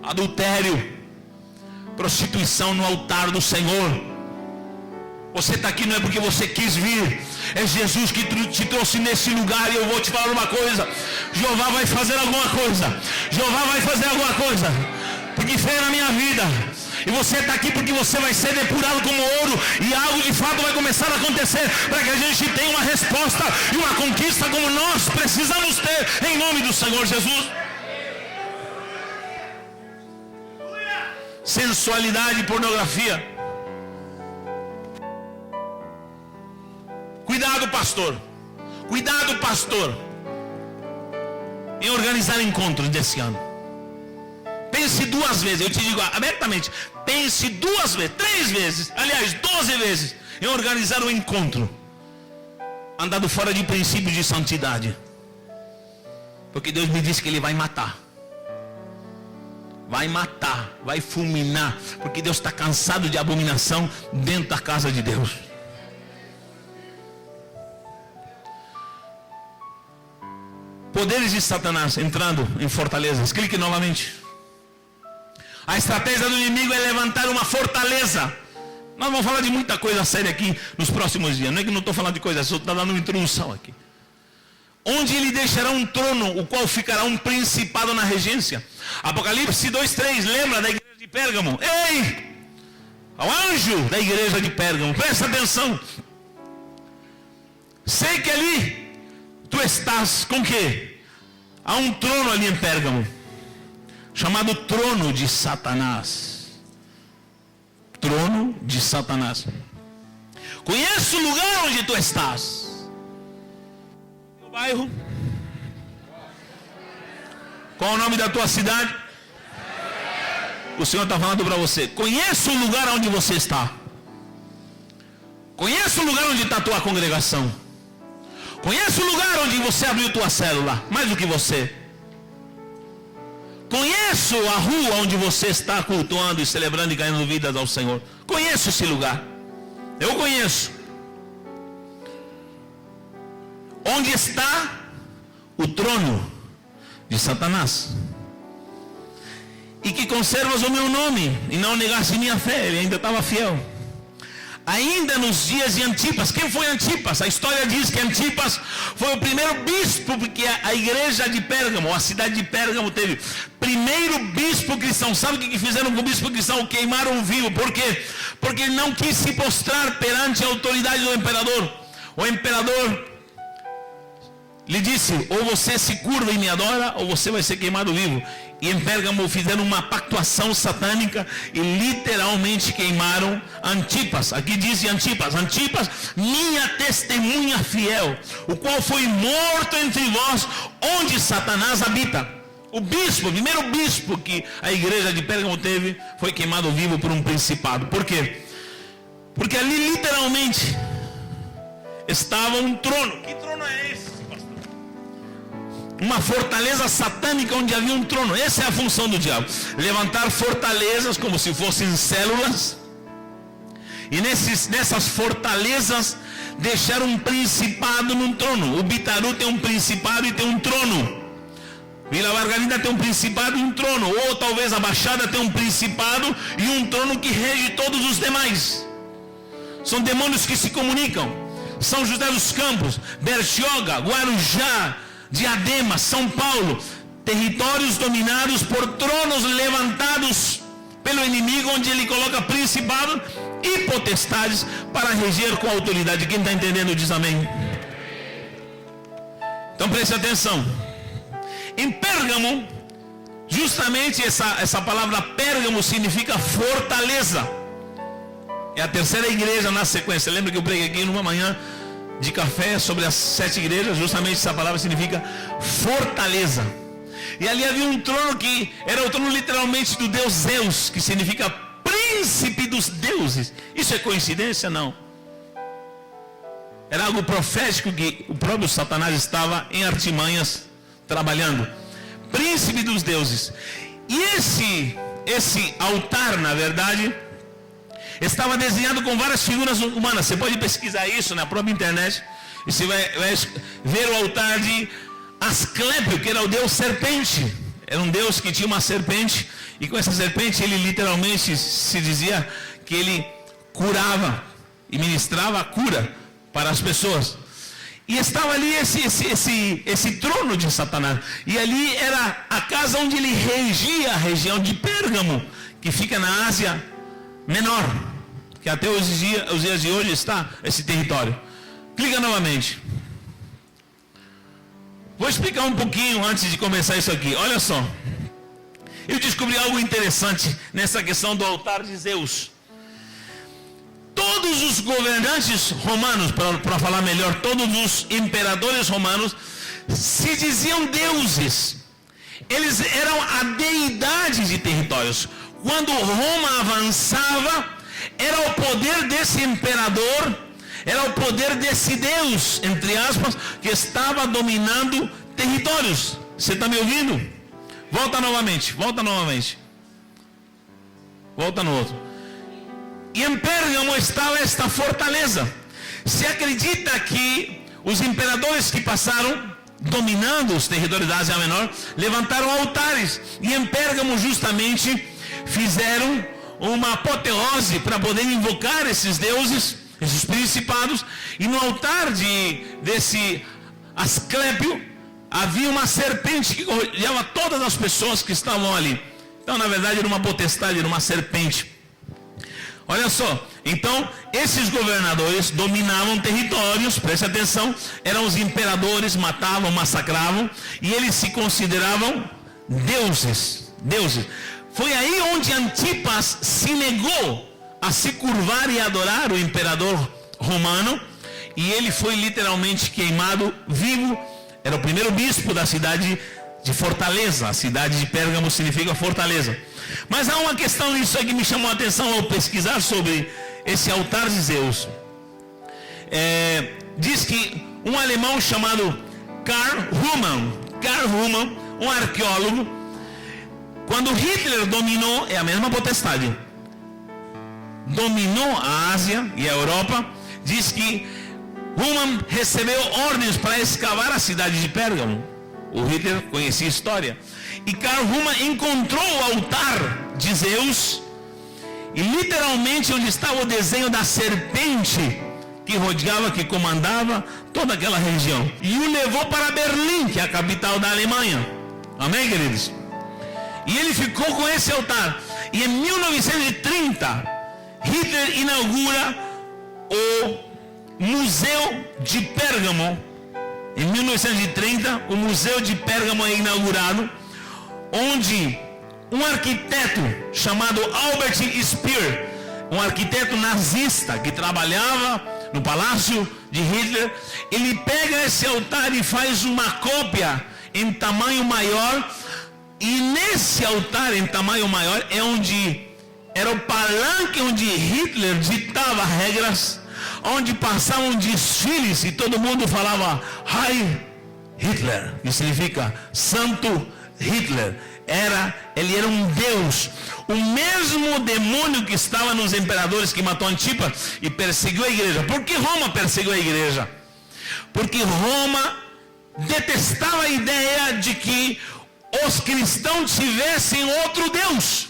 Adultério, prostituição no altar do Senhor. Você está aqui não é porque você quis vir, é Jesus que te trouxe nesse lugar. E eu vou te falar uma coisa: Jeová vai fazer alguma coisa. Jeová vai fazer alguma coisa, porque fé na minha vida. E você está aqui porque você vai ser depurado como ouro, e algo de fato vai começar a acontecer, para que a gente tenha uma resposta e uma conquista como nós precisamos ter, em nome do Senhor Jesus. Sensualidade e pornografia. Cuidado, pastor. Cuidado, pastor, em organizar encontros desse ano. Pense 2 vezes, eu te digo abertamente, pense 2 vezes, 3 vezes, aliás 12 vezes, em organizar um encontro, andado fora de princípios de santidade, porque Deus me disse que Ele vai matar, vai fulminar, porque Deus está cansado de abominação dentro da casa de Deus. Poderes de Satanás entrando em fortalezas. Clique novamente. A estratégia do inimigo é levantar uma fortaleza. Nós vamos falar de muita coisa séria aqui nos próximos dias. Não é que não estou falando de coisa, só estou dando uma introdução aqui. Onde ele deixará um trono, o qual ficará um principado na regência. Apocalipse 2:3, lembra da igreja de Pérgamo? Ei! Ao anjo da igreja de Pérgamo, presta atenção. Sei que ali tu estás com o quê? Há um trono ali em Pérgamo, chamado trono de Satanás. Trono de Satanás. Conheço o lugar onde tu estás. O bairro? Qual é o nome da tua cidade? O Senhor está falando para você. Conheço o lugar onde você está. Conheço o lugar onde está a tua congregação. Conheço o lugar onde você abriu tua célula. Mais do que você. Conheço a rua onde você está cultuando e celebrando e ganhando vidas ao Senhor. Conheço esse lugar. Eu conheço. Onde está o trono de Satanás? E que conservas o meu nome e não negaste minha fé. Ele ainda estava fiel. Ainda nos dias de Antipas. Quem foi Antipas? A história diz que Antipas foi o primeiro bispo, porque a igreja de Pérgamo, a cidade de Pérgamo, teve primeiro bispo cristão. Sabe o que fizeram com o bispo cristão? O queimaram vivo. Por quê? Porque ele não quis se postrar perante a autoridade do imperador. O imperador lhe disse: ou você se curva e me adora, ou você vai ser queimado vivo. E em Pérgamo fizeram uma pactuação satânica e literalmente queimaram Antipas. Aqui diz Antipas: Antipas, minha testemunha fiel, o qual foi morto entre vós, onde Satanás habita. O bispo, o primeiro bispo que a igreja de Pérgamo teve, foi queimado vivo por um principado. Por quê? Porque ali literalmente estava um trono. Que trono é esse? Uma fortaleza satânica onde havia um trono. Essa é a função do diabo: levantar fortalezas como se fossem células, e nessas fortalezas deixar um principado num trono. O Bitaru tem um principado e tem um trono. Vila Margarida tem um principado e um trono. Ou talvez a Baixada tem um principado e um trono que rege todos os demais. São demônios que se comunicam. São José dos Campos, Bertioga, Guarujá, Diadema, São Paulo, territórios dominados por tronos levantados pelo inimigo, onde ele coloca principados e potestades para reger com autoridade. Quem está entendendo diz amém. Então preste atenção. Em Pérgamo, justamente essa palavra Pérgamo significa fortaleza. É a terceira igreja na sequência. Lembra que eu preguei aqui numa manhã de café sobre as 7 igrejas? Justamente essa palavra significa fortaleza. E ali havia um trono que era o trono literalmente do Deus Zeus, que significa príncipe dos deuses. Isso é coincidência? Não. Era algo profético que o próprio Satanás estava em artimanhas trabalhando. Príncipe dos deuses. E esse altar, na verdade, estava desenhado com várias figuras humanas. Você pode pesquisar isso na própria internet. E você vai ver o altar de Asclépio, que era o deus serpente. Era um deus que tinha uma serpente, e com essa serpente ele literalmente se dizia que ele curava e ministrava a cura para as pessoas. E estava ali esse trono de Satanás. E ali era a casa onde ele regia a região de Pérgamo, que fica na Ásia Menor, que até os dias de hoje está esse território. Clica novamente. Vou explicar um pouquinho antes de começar isso aqui. Olha só. Eu descobri algo interessante nessa questão do altar de Zeus. Todos os governantes romanos, para falar melhor, todos os imperadores romanos se diziam deuses. Eles eram a deidade de territórios. Quando Roma avançava, era o poder desse imperador, era o poder desse Deus, entre aspas, que estava dominando territórios. Você está me ouvindo? Volta novamente. Volta no outro. E em Pérgamo estava esta fortaleza. Se acredita que os imperadores que passaram dominando os territórios da Ásia Menor levantaram altares. E em Pérgamo justamente fizeram uma apoteose para poder invocar esses deuses, esses principados. E no altar desse Asclépio havia uma serpente que rodeava todas as pessoas que estavam ali. Então na verdade era uma potestade, era uma serpente. Olha só, então esses governadores dominavam territórios, preste atenção, eram os imperadores, matavam, massacravam, e eles se consideravam deuses. Foi aí onde Antipas se negou a se curvar e adorar o imperador romano, e ele foi literalmente queimado vivo. Era o primeiro bispo da cidade de Fortaleza. A cidade de Pérgamo significa fortaleza. Mas há uma questão nisso aí que me chamou a atenção ao pesquisar sobre esse altar de Zeus. Diz que um alemão chamado Karl Humann, um arqueólogo, quando Hitler dominou, é a mesma potestade, dominou a Ásia e a Europa, diz que Humann recebeu ordens para escavar a cidade de Pérgamo. O Hitler conhecia a história. E Karl Humann encontrou o altar de Zeus, e literalmente onde estava o desenho da serpente que rodeava, que comandava toda aquela região. E o levou para Berlim, que é a capital da Alemanha. Amém, queridos? E ele ficou com esse altar. E em 1930, Hitler inaugura o Museu de Pérgamo. Em 1930, o Museu de Pérgamo é inaugurado, onde um arquiteto chamado Albert Speer, um arquiteto nazista que trabalhava no palácio de Hitler, ele pega esse altar e faz uma cópia em tamanho maior. E nesse altar em tamanho maior é onde era o palanque onde Hitler ditava regras, onde passavam desfiles e todo mundo falava Heil Hitler, que significa Santo Hitler. Ele era um deus. O mesmo demônio que estava nos imperadores que matou Antipas e perseguiu a igreja. Por que Roma perseguiu a igreja? Porque Roma detestava a ideia de que os cristãos tivessem outro Deus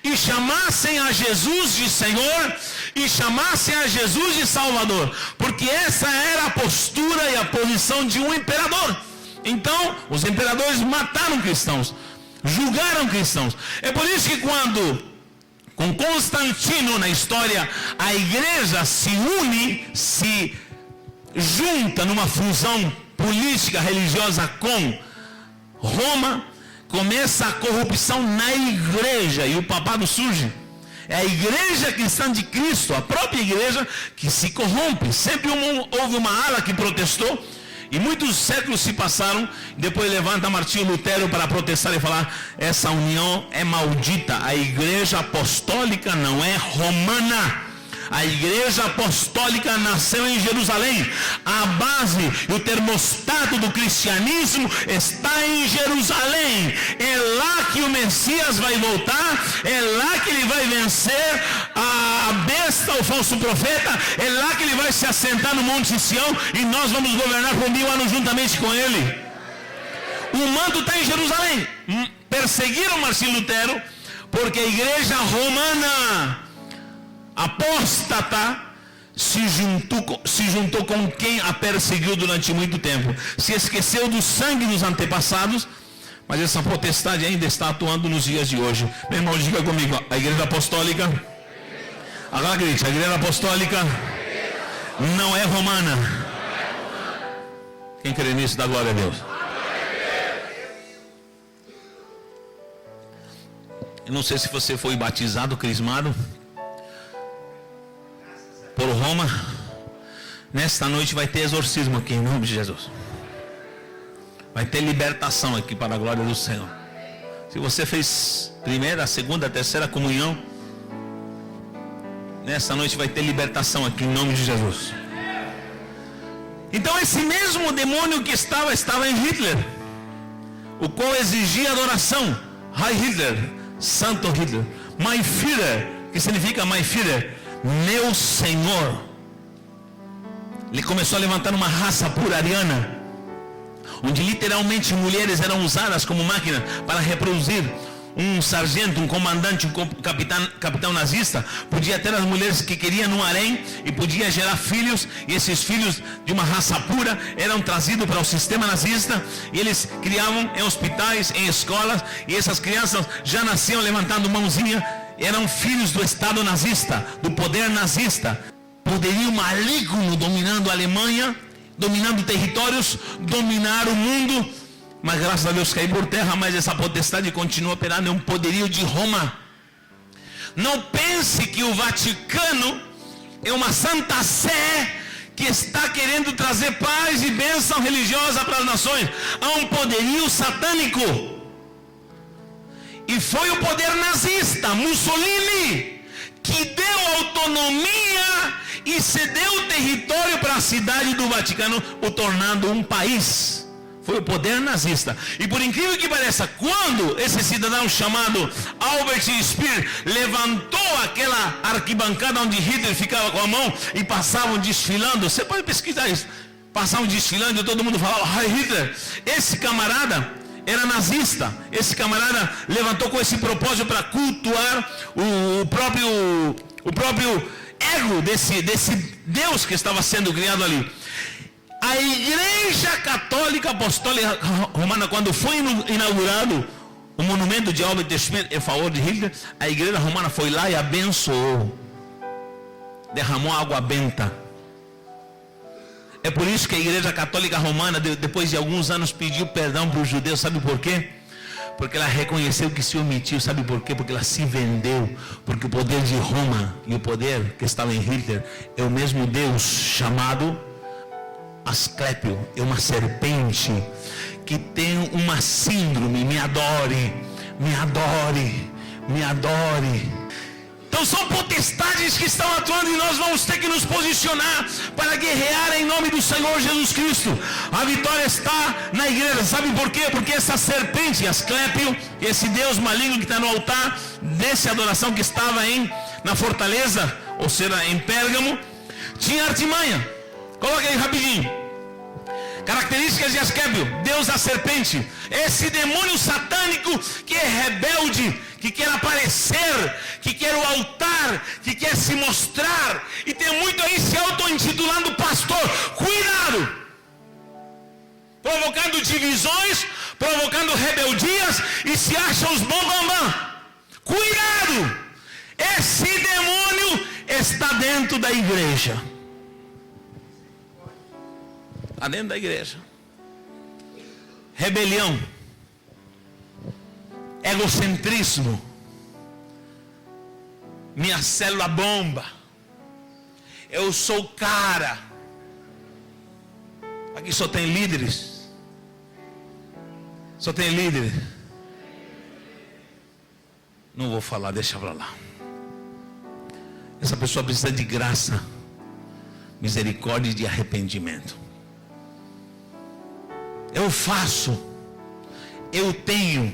e chamassem a Jesus de Senhor e chamassem a Jesus de Salvador, porque essa era a postura e a posição de um imperador. Então os imperadores mataram cristãos, julgaram cristãos. É por isso que quando com Constantino na história a igreja se une, se junta numa fusão política religiosa com Roma, começa a corrupção na igreja e o papado surge. É a igreja cristã de Cristo, a própria igreja, que se corrompe. Sempre houve uma ala que protestou, e muitos séculos se passaram. Depois levanta Martinho Lutero para protestar e falar: essa união é maldita. A igreja apostólica não é romana. A igreja apostólica nasceu em Jerusalém. A base e o termostato do cristianismo está em Jerusalém. É lá que o Messias vai voltar, é lá que ele vai vencer a besta, o falso profeta, é lá que ele vai se assentar no Monte Sião, e nós vamos governar por 1000 anos juntamente com ele. O manto está em Jerusalém. Perseguiram Marcinho Lutero, porque a igreja romana apóstata se juntou com quem a perseguiu durante muito tempo. Se esqueceu do sangue dos antepassados, mas essa potestade ainda está atuando nos dias de hoje. Meu irmão, diga comigo, a igreja apostólica, agora grite, a igreja apostólica não é romana. Quem crê nisso, dá glória a Deus. Eu não sei se você foi batizado, crismado por Roma. Nesta noite vai ter exorcismo aqui em nome de Jesus. Vai ter libertação aqui para a glória do Senhor. Se você fez primeira, segunda, terceira comunhão, nesta noite vai ter libertação aqui em nome de Jesus. Então esse mesmo demônio que estava em Hitler, o qual exigia adoração. Heil Hitler, Santo Hitler, Mein Führer, que significa Mein Führer, meu Senhor. Ele começou a levantar uma raça pura ariana, onde literalmente mulheres eram usadas como máquina para reproduzir. Um sargento, um comandante, um capitão nazista podia ter as mulheres que queriam no harém e podia gerar filhos, e esses filhos de uma raça pura eram trazidos para o sistema nazista, e eles criavam em hospitais, em escolas, e essas crianças já nasciam levantando mãozinha, eram filhos do Estado nazista, do poder nazista. Poderio maligno dominando a Alemanha, dominando territórios, dominar o mundo. Mas graças a Deus caiu por terra, mas essa potestade continua operando, é um poderio de Roma. Não pense que o Vaticano é uma santa sé que está querendo trazer paz e bênção religiosa para as nações. Há um poderio satânico. E foi o poder nazista, Mussolini, que deu autonomia e cedeu o território para a cidade do Vaticano, o tornando um país. Foi o poder nazista. E por incrível que pareça, quando esse cidadão chamado Albert Speer levantou aquela arquibancada onde Hitler ficava com a mão e passavam desfilando, você pode pesquisar isso, passavam desfilando e todo mundo falava Heil Hitler. Esse camarada era nazista. Esse camarada levantou com esse propósito para cultuar o próprio ego desse Deus que estava sendo criado ali. A Igreja Católica Apostólica Romana, quando foi inaugurado o monumento de Albert Speer em favor de Hitler, a Igreja Romana foi lá e abençoou, derramou água benta. É por isso que a Igreja Católica Romana, depois de alguns anos, pediu perdão para os judeus. Sabe por quê? Porque ela reconheceu que se omitiu. Sabe por quê? Porque ela se vendeu. Porque o poder de Roma e o poder que estava em Hitler é o mesmo Deus chamado Asclépio, é uma serpente que tem uma síndrome. Me adore, me adore, me adore. Então são potestades que estão atuando, e nós vamos ter que nos posicionar para guerrear em nome do Senhor Jesus Cristo. A vitória está na igreja. Sabe por quê? Porque essa serpente, Asclépio, esse Deus maligno que está no altar dessa adoração que estava na fortaleza, ou seja, em Pérgamo, tinha artimanha. Coloca aí rapidinho. Características de Asclépio: Deus da serpente. Esse demônio satânico que é rebelde, que quer aparecer, que quer o altar, que quer se mostrar, e tem muito aí se auto-intitulando pastor. Cuidado! Provocando divisões, provocando rebeldias, e se acham os bambambam. Cuidado! Esse demônio está dentro da igreja. Está dentro da igreja. Rebelião, egocentrismo, minha célula bomba, eu sou o cara. Aqui só tem líderes, só tem líderes. Não vou falar, deixa pra lá. Essa pessoa precisa de graça, misericórdia e de arrependimento. Eu faço, eu tenho,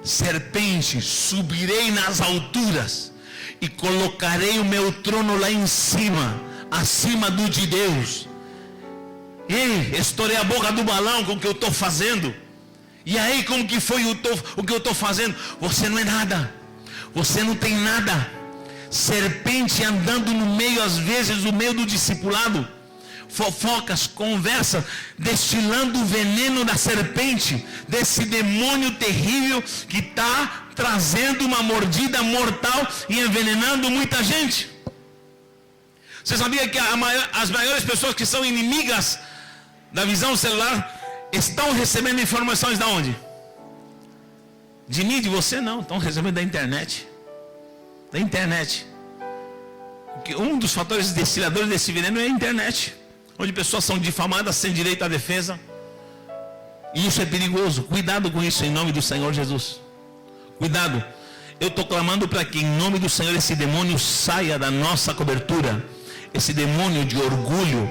serpente, subirei nas alturas e colocarei o meu trono lá em cima, acima do de Deus. Ei, estourei a boca do balão com o que eu estou fazendo. E aí, como que foi o que eu estou fazendo? Você não é nada, você não tem nada. Serpente andando no meio, às vezes, no meio do discipulado, fofocas, conversas, destilando o veneno da serpente, desse demônio terrível que está trazendo uma mordida mortal e envenenando muita gente. Você sabia que as maiores pessoas que são inimigas da visão celular estão recebendo informações da onde? De mim, de você não, estão recebendo da internet. Da internet. Porque um dos fatores destiladores desse veneno é a internet, onde pessoas são difamadas sem direito à defesa. E isso é perigoso. Cuidado com isso em nome do Senhor Jesus. Cuidado. Eu estou clamando para que em nome do Senhor esse demônio saia da nossa cobertura. Esse demônio de orgulho,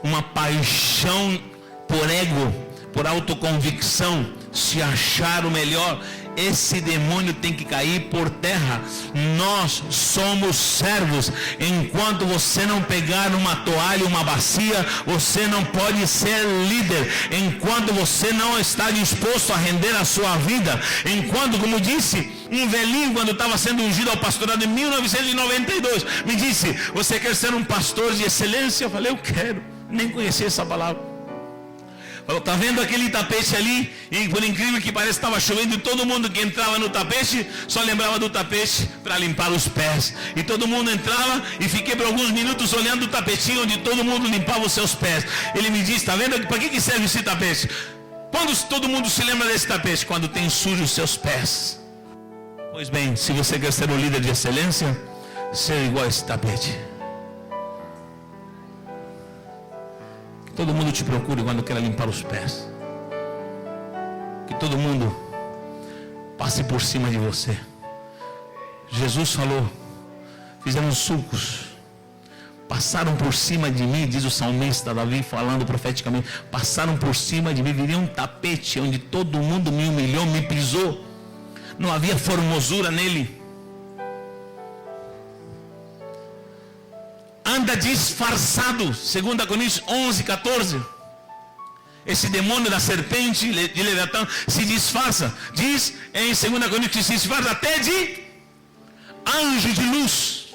uma paixão por ego, por autoconvicção, se achar o melhor. Esse demônio tem que cair por terra. Nós somos servos. Enquanto você não pegar uma toalha, uma bacia, você não pode ser líder. Enquanto você não está disposto a render a sua vida. Enquanto, como disse um velhinho quando estava sendo ungido ao pastorado em 1992, me disse: você quer ser um pastor de excelência? Eu falei: eu quero. Nem conhecia essa palavra. Está vendo aquele tapete ali? E por incrível que pareça, estava chovendo e todo mundo que entrava no tapete só lembrava do tapete para limpar os pés. E todo mundo entrava e fiquei por alguns minutos olhando o tapetinho onde todo mundo limpava os seus pés. Ele me disse: está vendo para que serve esse tapete? Quando todo mundo se lembra desse tapete? Quando tem sujo os seus pés. Pois bem, se você quer ser um líder de excelência, seja igual a esse tapete. Todo mundo te procure quando quer limpar os pés. Que todo mundo passe por cima de você. Jesus falou: fizemos sulcos, passaram por cima de mim, diz o salmista Davi falando profeticamente. Passaram por cima de mim, viria um tapete onde todo mundo me humilhou, me pisou. Não havia formosura nele. Anda disfarçado, 2 Coríntios 11, 14. Esse demônio da serpente de Leviatã se disfarça. Diz em 2 Coríntios que se disfarça até de anjo de luz.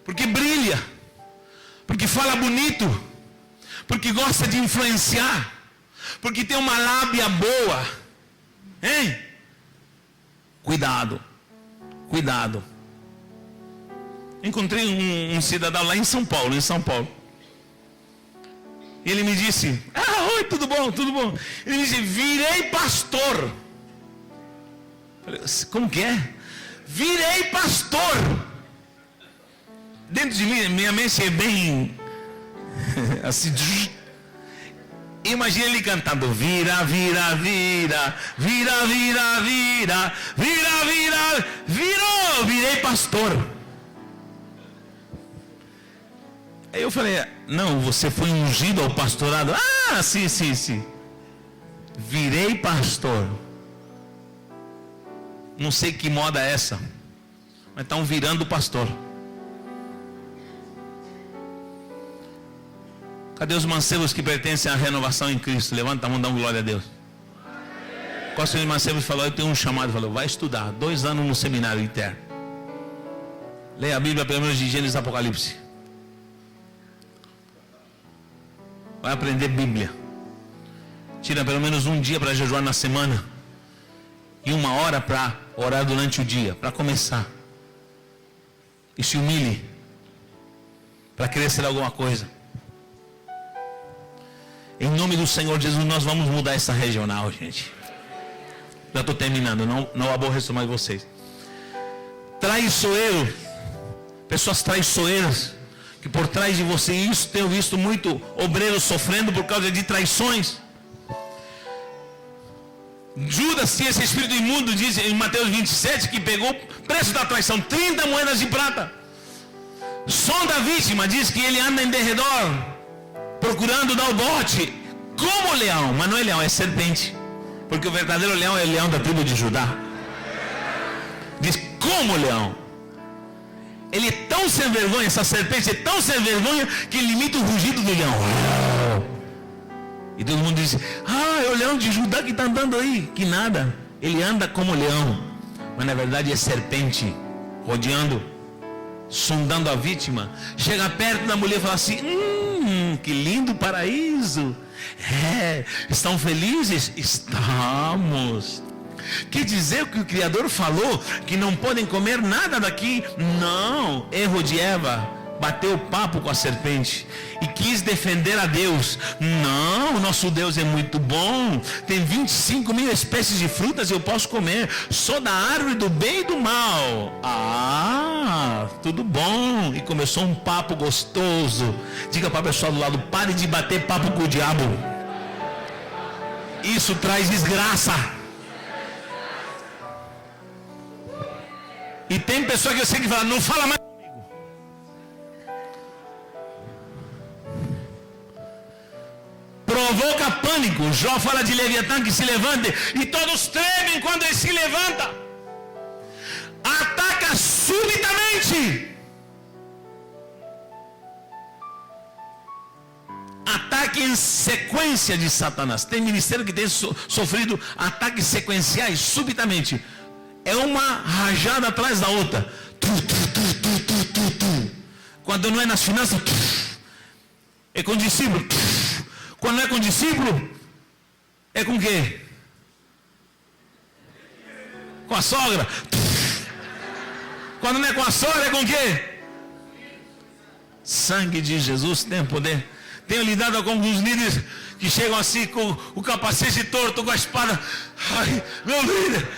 Porque brilha, porque fala bonito, porque gosta de influenciar, porque tem uma lábia boa. Hein? Cuidado, cuidado. Encontrei um cidadão lá em São Paulo, E ele me disse: oi, tudo bom, tudo bom. Ele me disse: virei pastor. Falei: como que é? Virei pastor. Dentro de mim, minha mente é bem assim. Imagina ele cantando: vira, vira, vira, vira, vira, vira, vira, vira, virou, virei pastor. Aí eu falei: não, você foi ungido ao pastorado? Ah, sim. Virei pastor. Não sei que moda é essa, mas estão virando pastor. Cadê os mancebos que pertencem à renovação em Cristo? Levanta a mão, dá uma glória a Deus. Qual senhor de mancebos falou: eu tenho um chamado. Falou: vai estudar 2 anos no seminário interno. Leia a Bíblia pelo menos de Gênesis e Apocalipse. Vai aprender Bíblia. Tira pelo menos um dia para jejuar na semana. E 1 hora para orar durante o dia. Para começar. E se humilhe. Para querer ser alguma coisa. Em nome do Senhor Jesus, nós vamos mudar essa regional, gente. Já estou terminando. Não aborreço mais vocês. Traiçoeiro. Pessoas traiçoeiras. Que por trás de você, isso tenho visto muito obreiros sofrendo por causa de traições. Judas tinha esse espírito imundo, diz em Mateus 27, que pegou o preço da traição, 30 moedas de prata. Sonda a vítima, diz que ele anda em derredor, procurando dar o bote, como leão, mas não é leão, é serpente. Porque o verdadeiro leão é o leão da tribo de Judá. Diz, como leão? Ele é tão sem vergonha, essa serpente é tão sem vergonha, que ele imita o rugido do leão. E todo mundo diz, é o leão de Judá que está andando aí. Que nada, ele anda como leão. Mas na verdade é serpente, rodeando, sondando a vítima. Chega perto da mulher e fala assim, que lindo paraíso. Estão felizes? Estamos. Quer dizer que o Criador falou que não podem comer nada daqui? Não. Erro de Eva. Bateu papo com a serpente e quis defender a Deus. Não, nosso Deus é muito bom. Tem 25 mil espécies de frutas e eu posso comer. Sou da árvore do bem e do mal. Tudo bom. E começou um papo gostoso. Diga para a pessoa do lado, pare de bater papo com o diabo. Isso traz desgraça. E tem pessoa que eu sei que fala, não fala mais comigo. Provoca pânico. Jó fala de Leviatã que se levante e todos tremem quando ele se levanta. Ataca subitamente. Ataque em sequência de Satanás. Tem ministério que tem sofrido ataques sequenciais subitamente. É uma rajada atrás da outra. Quando não é nas finanças, é com discípulo. Quando não é com discípulo, é com quê? Com a sogra. Quando não é com a sogra, é com quê? Sangue de Jesus tem poder. Tenho lidado com alguns líderes que chegam assim com o capacete torto, com a espada. Ai, meu líder.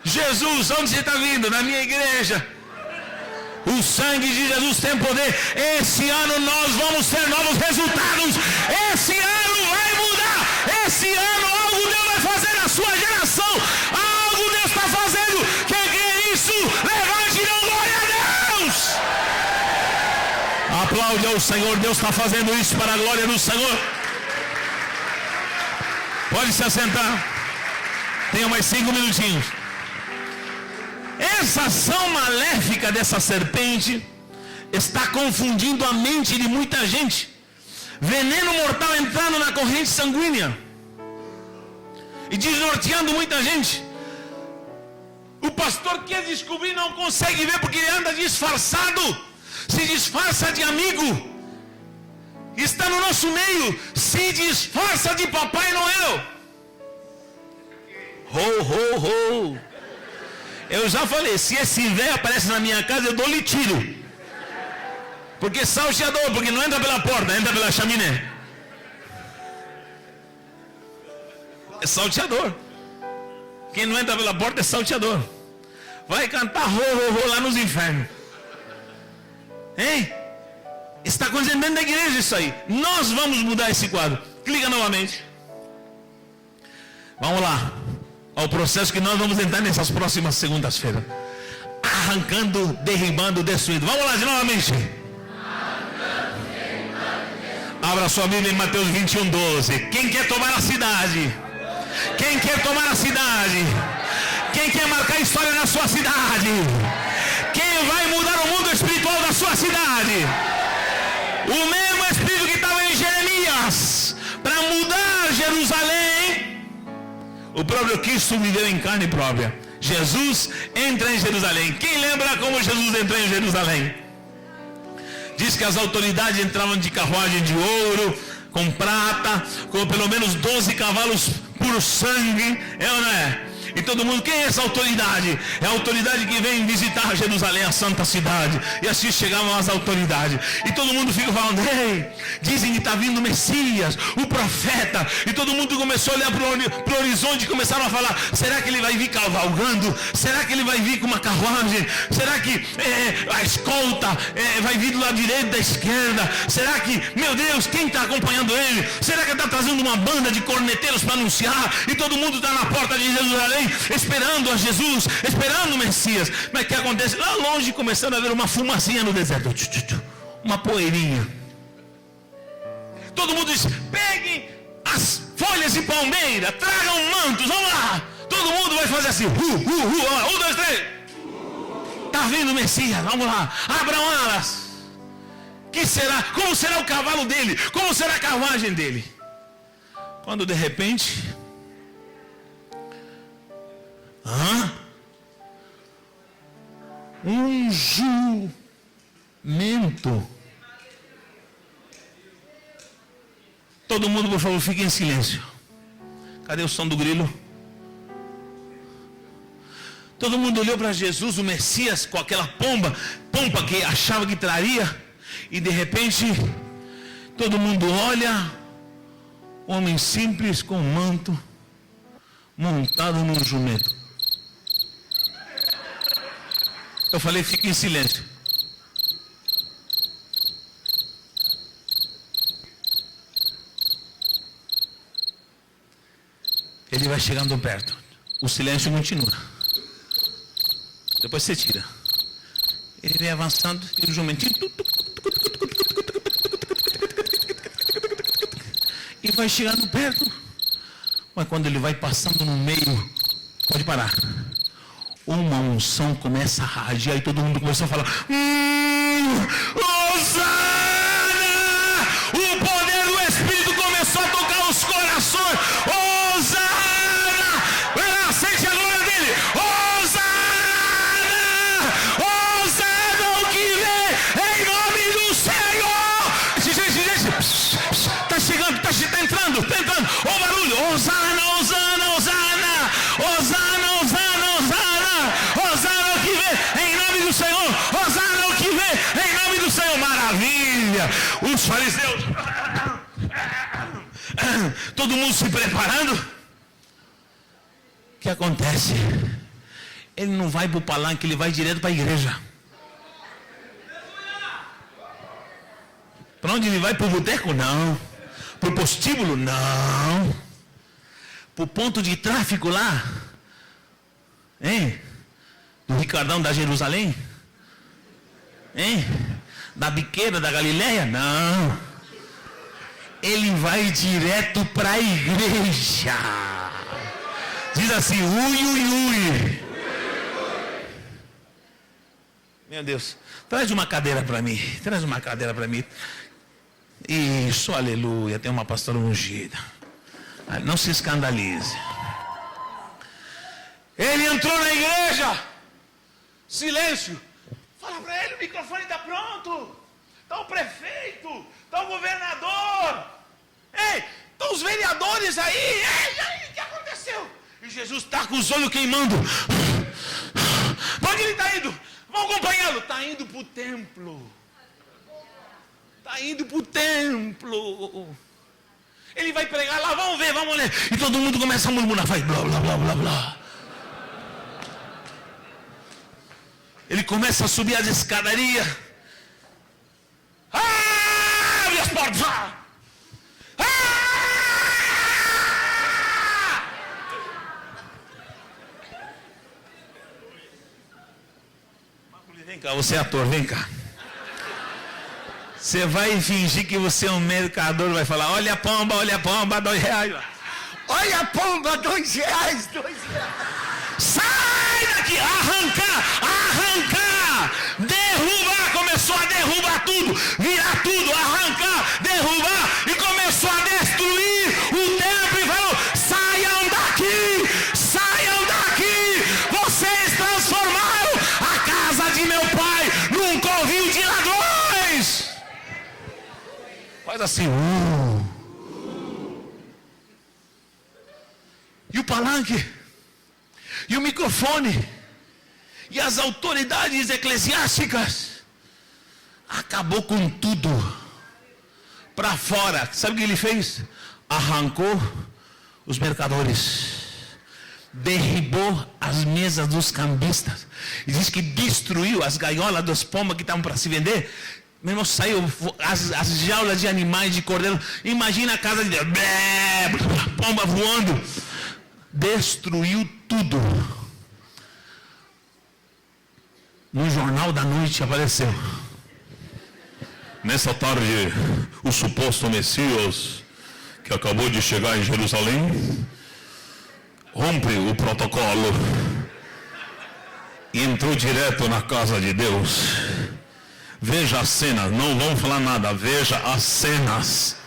Jesus, onde você está vindo? Na minha igreja. O sangue de Jesus tem poder. Esse ano nós vamos ter novos resultados. Esse ano vai mudar. Esse ano algo Deus vai fazer na sua geração. Algo Deus está fazendo. Quem crê nisso, levante e dê glória a Deus. Aplaude ao Senhor. Deus está fazendo isso para a glória do Senhor. Pode se assentar. Tenho mais 5 minutinhos. Essa ação maléfica dessa serpente está confundindo a mente de muita gente. Veneno mortal entrando na corrente sanguínea e desnorteando muita gente. O pastor quer descobrir, não consegue ver porque ele anda disfarçado. Se disfarça de amigo. Está no nosso meio. Se disfarça de Papai Noel. Eu já falei, se esse velho aparece na minha casa, eu dou-lhe tiro. Porque é salteador, porque não entra pela porta, entra pela chaminé. É salteador. Quem não entra pela porta é salteador. Vai cantar lá nos infernos. Hein? Está acontecendo dentro da igreja isso aí. Nós vamos mudar esse quadro. Clica novamente. Vamos lá. Ao processo que nós vamos entrar nessas próximas segundas-feiras. Arrancando, derribando, destruindo. Vamos lá de novamente. Abra sua Bíblia em Mateus 21:12. Quem quer tomar a cidade? Quem quer tomar a cidade? Quem quer marcar história na sua cidade? Quem vai mudar o mundo espiritual da sua cidade? O mesmo Espírito que estava em Jeremias para mudar Jerusalém. O próprio Cristo viveu em carne própria. Jesus entra em Jerusalém. Quem lembra como Jesus entrou em Jerusalém? Diz que as autoridades entravam de carruagem de ouro, com prata, com pelo menos 12 cavalos por sangue. É ou não é? E todo mundo, quem é essa autoridade? É a autoridade que vem visitar Jerusalém, a santa cidade. E assim chegavam as autoridades. E todo mundo fica falando, ei, dizem que está vindo o Messias, o profeta. E todo mundo começou a olhar para o horizonte e começaram a falar, será que ele vai vir cavalgando? Será que ele vai vir com uma carruagem? Será que a escolta vai vir do lado direito, da esquerda? Será que, meu Deus, quem está acompanhando ele? Será que ele está trazendo uma banda de corneteiros para anunciar? E todo mundo está na porta de Jerusalém esperando a Jesus, esperando o Messias. Mas o que acontece? Lá longe começando a ver uma fumacinha no deserto, uma poeirinha. Todo mundo diz, peguem as folhas de palmeira, tragam mantos, vamos lá. Todo mundo vai fazer assim, 1, 2, 3. Está vindo o Messias, vamos lá, abram alas. Que será? Como será o cavalo dele? Como será a carruagem dele? Quando de repente, um jumento. Todo mundo, por favor, fique em silêncio. Cadê o som do grilo? Todo mundo olhou para Jesus, o Messias, com aquela pompa que achava que traria. E de repente, todo mundo olha, homem simples com manto, montado num jumento. Eu falei, fique em silêncio. Ele vai chegando perto. O silêncio continua. Depois você tira. Ele vem avançando e o jumentinho e vai chegando perto. Mas quando ele vai passando no meio, pode parar. Uma unção começa a radiar e todo mundo começou a falar: Hosana! O poder do Espírito começou a tocar os corações. Hosana! Sente a glória dele. Hosana! Hosana o que vem em nome do Senhor. Gente, está chegando, está entrando. Ó o barulho. Hosana, Hosana, Hosana. Hosana, Hosana, Hosana. Hosana o que vem em nome do Senhor. Hosana o que vem em nome do Senhor. Maravilha. Os fariseus, todo mundo se preparando. O que acontece? Ele não vai para o palanque, ele vai direto para a igreja. Para onde ele vai? Para o boteco? Não. Para o postíbulo? Não. Para o ponto de tráfico lá? Hein? Do Ricardão da Jerusalém? Hein? Da biqueira da Galileia? Não. Ele vai direto para a igreja. Diz assim, ui. Meu Deus, traz uma cadeira para mim. Isso, aleluia, tem uma pastora ungida. Não se escandalize. Ele entrou na igreja. Silêncio. Fala para ele, o microfone está pronto. Está o prefeito, está o governador. Ei, estão os vereadores aí. Ei, o que aconteceu? E Jesus está com os olhos queimando. Para onde ele está indo? Vão acompanhá-lo. Está indo para o templo. Ele vai pregar lá, vamos ver, vamos ler. E todo mundo começa a murmurar, faz blá, blá, blá, blá, blá. Ele começa a subir as escadarias. Abre as portas. Vem cá, você é ator, vem cá. Você vai fingir que você é um mercador, vai falar, olha a pomba, R$2. Olha a pomba, R$2. Sai daqui, arrancar, derrubar, começou a derrubar tudo, virar tudo, arrancar, derrubar, e começou a destruir o templo e falou, saiam daqui, vocês transformaram a casa de meu pai num covil de ladrões. Faz assim, E o palanque, e o microfone, e as autoridades eclesiásticas, acabou com tudo, para fora. Sabe o que ele fez? Arrancou os mercadores, derribou as mesas dos cambistas, e diz que destruiu as gaiolas das pombas que estavam para se vender. Meu irmão, saiu as jaulas de animais, de cordeiro. Imagina a casa de pomba voando. Destruiu tudo. No Jornal da Noite apareceu. Nessa tarde, o suposto Messias que acabou de chegar em Jerusalém, rompe o protocolo e entrou direto na casa de Deus. Veja as cenas, não vamos falar nada, veja as cenas.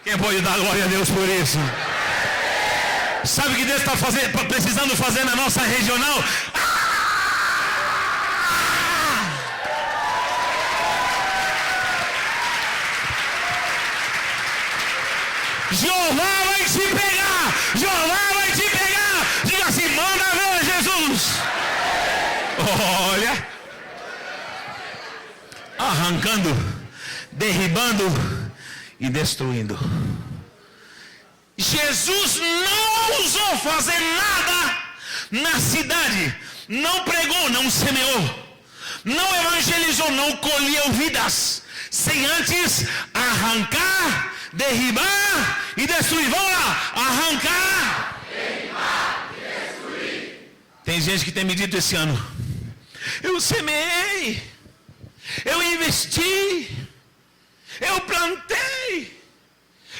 Quem pode dar glória a Deus por isso? Sabe o que Deus está precisando fazer na nossa regional? Jeová vai te pegar! Jeová vai te pegar! Diga assim, manda ver Jesus! Olha! Arrancando, derribando e destruindo. Jesus não ousou fazer nada na cidade. Não pregou, não semeou. Não evangelizou, não colheu vidas. Sem antes arrancar, derribar e destruir. Vamos lá, arrancar, derribar e destruir. Tem gente que tem me dito esse ano: eu semeei, eu investi, eu plantei,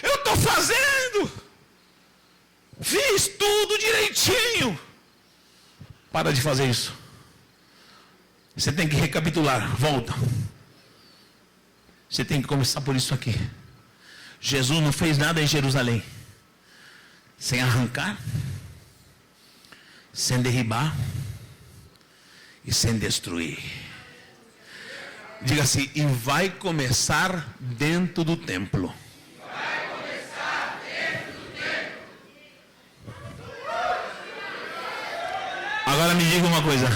eu estou fazendo, fiz tudo direitinho. Para de fazer isso. Você tem que recapitular, volta. Você tem que começar por isso aqui. Jesus não fez nada em Jerusalém sem arrancar, sem derribar e sem destruir. Diga assim, e vai começar dentro do templo. Vai começar dentro do templo. Agora me diga uma coisa.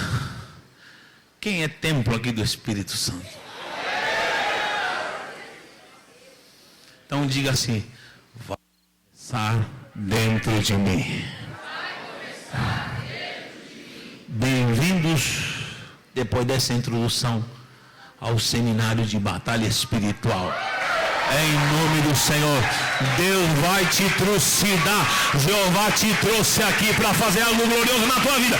Quem é templo aqui do Espírito Santo? Então diga assim, vai começar dentro de mim. Bem-vindos, depois dessa introdução, ao seminário de batalha espiritual. Em nome do Senhor, Deus vai te trucidar. Jeová te trouxe aqui para fazer algo glorioso na tua vida.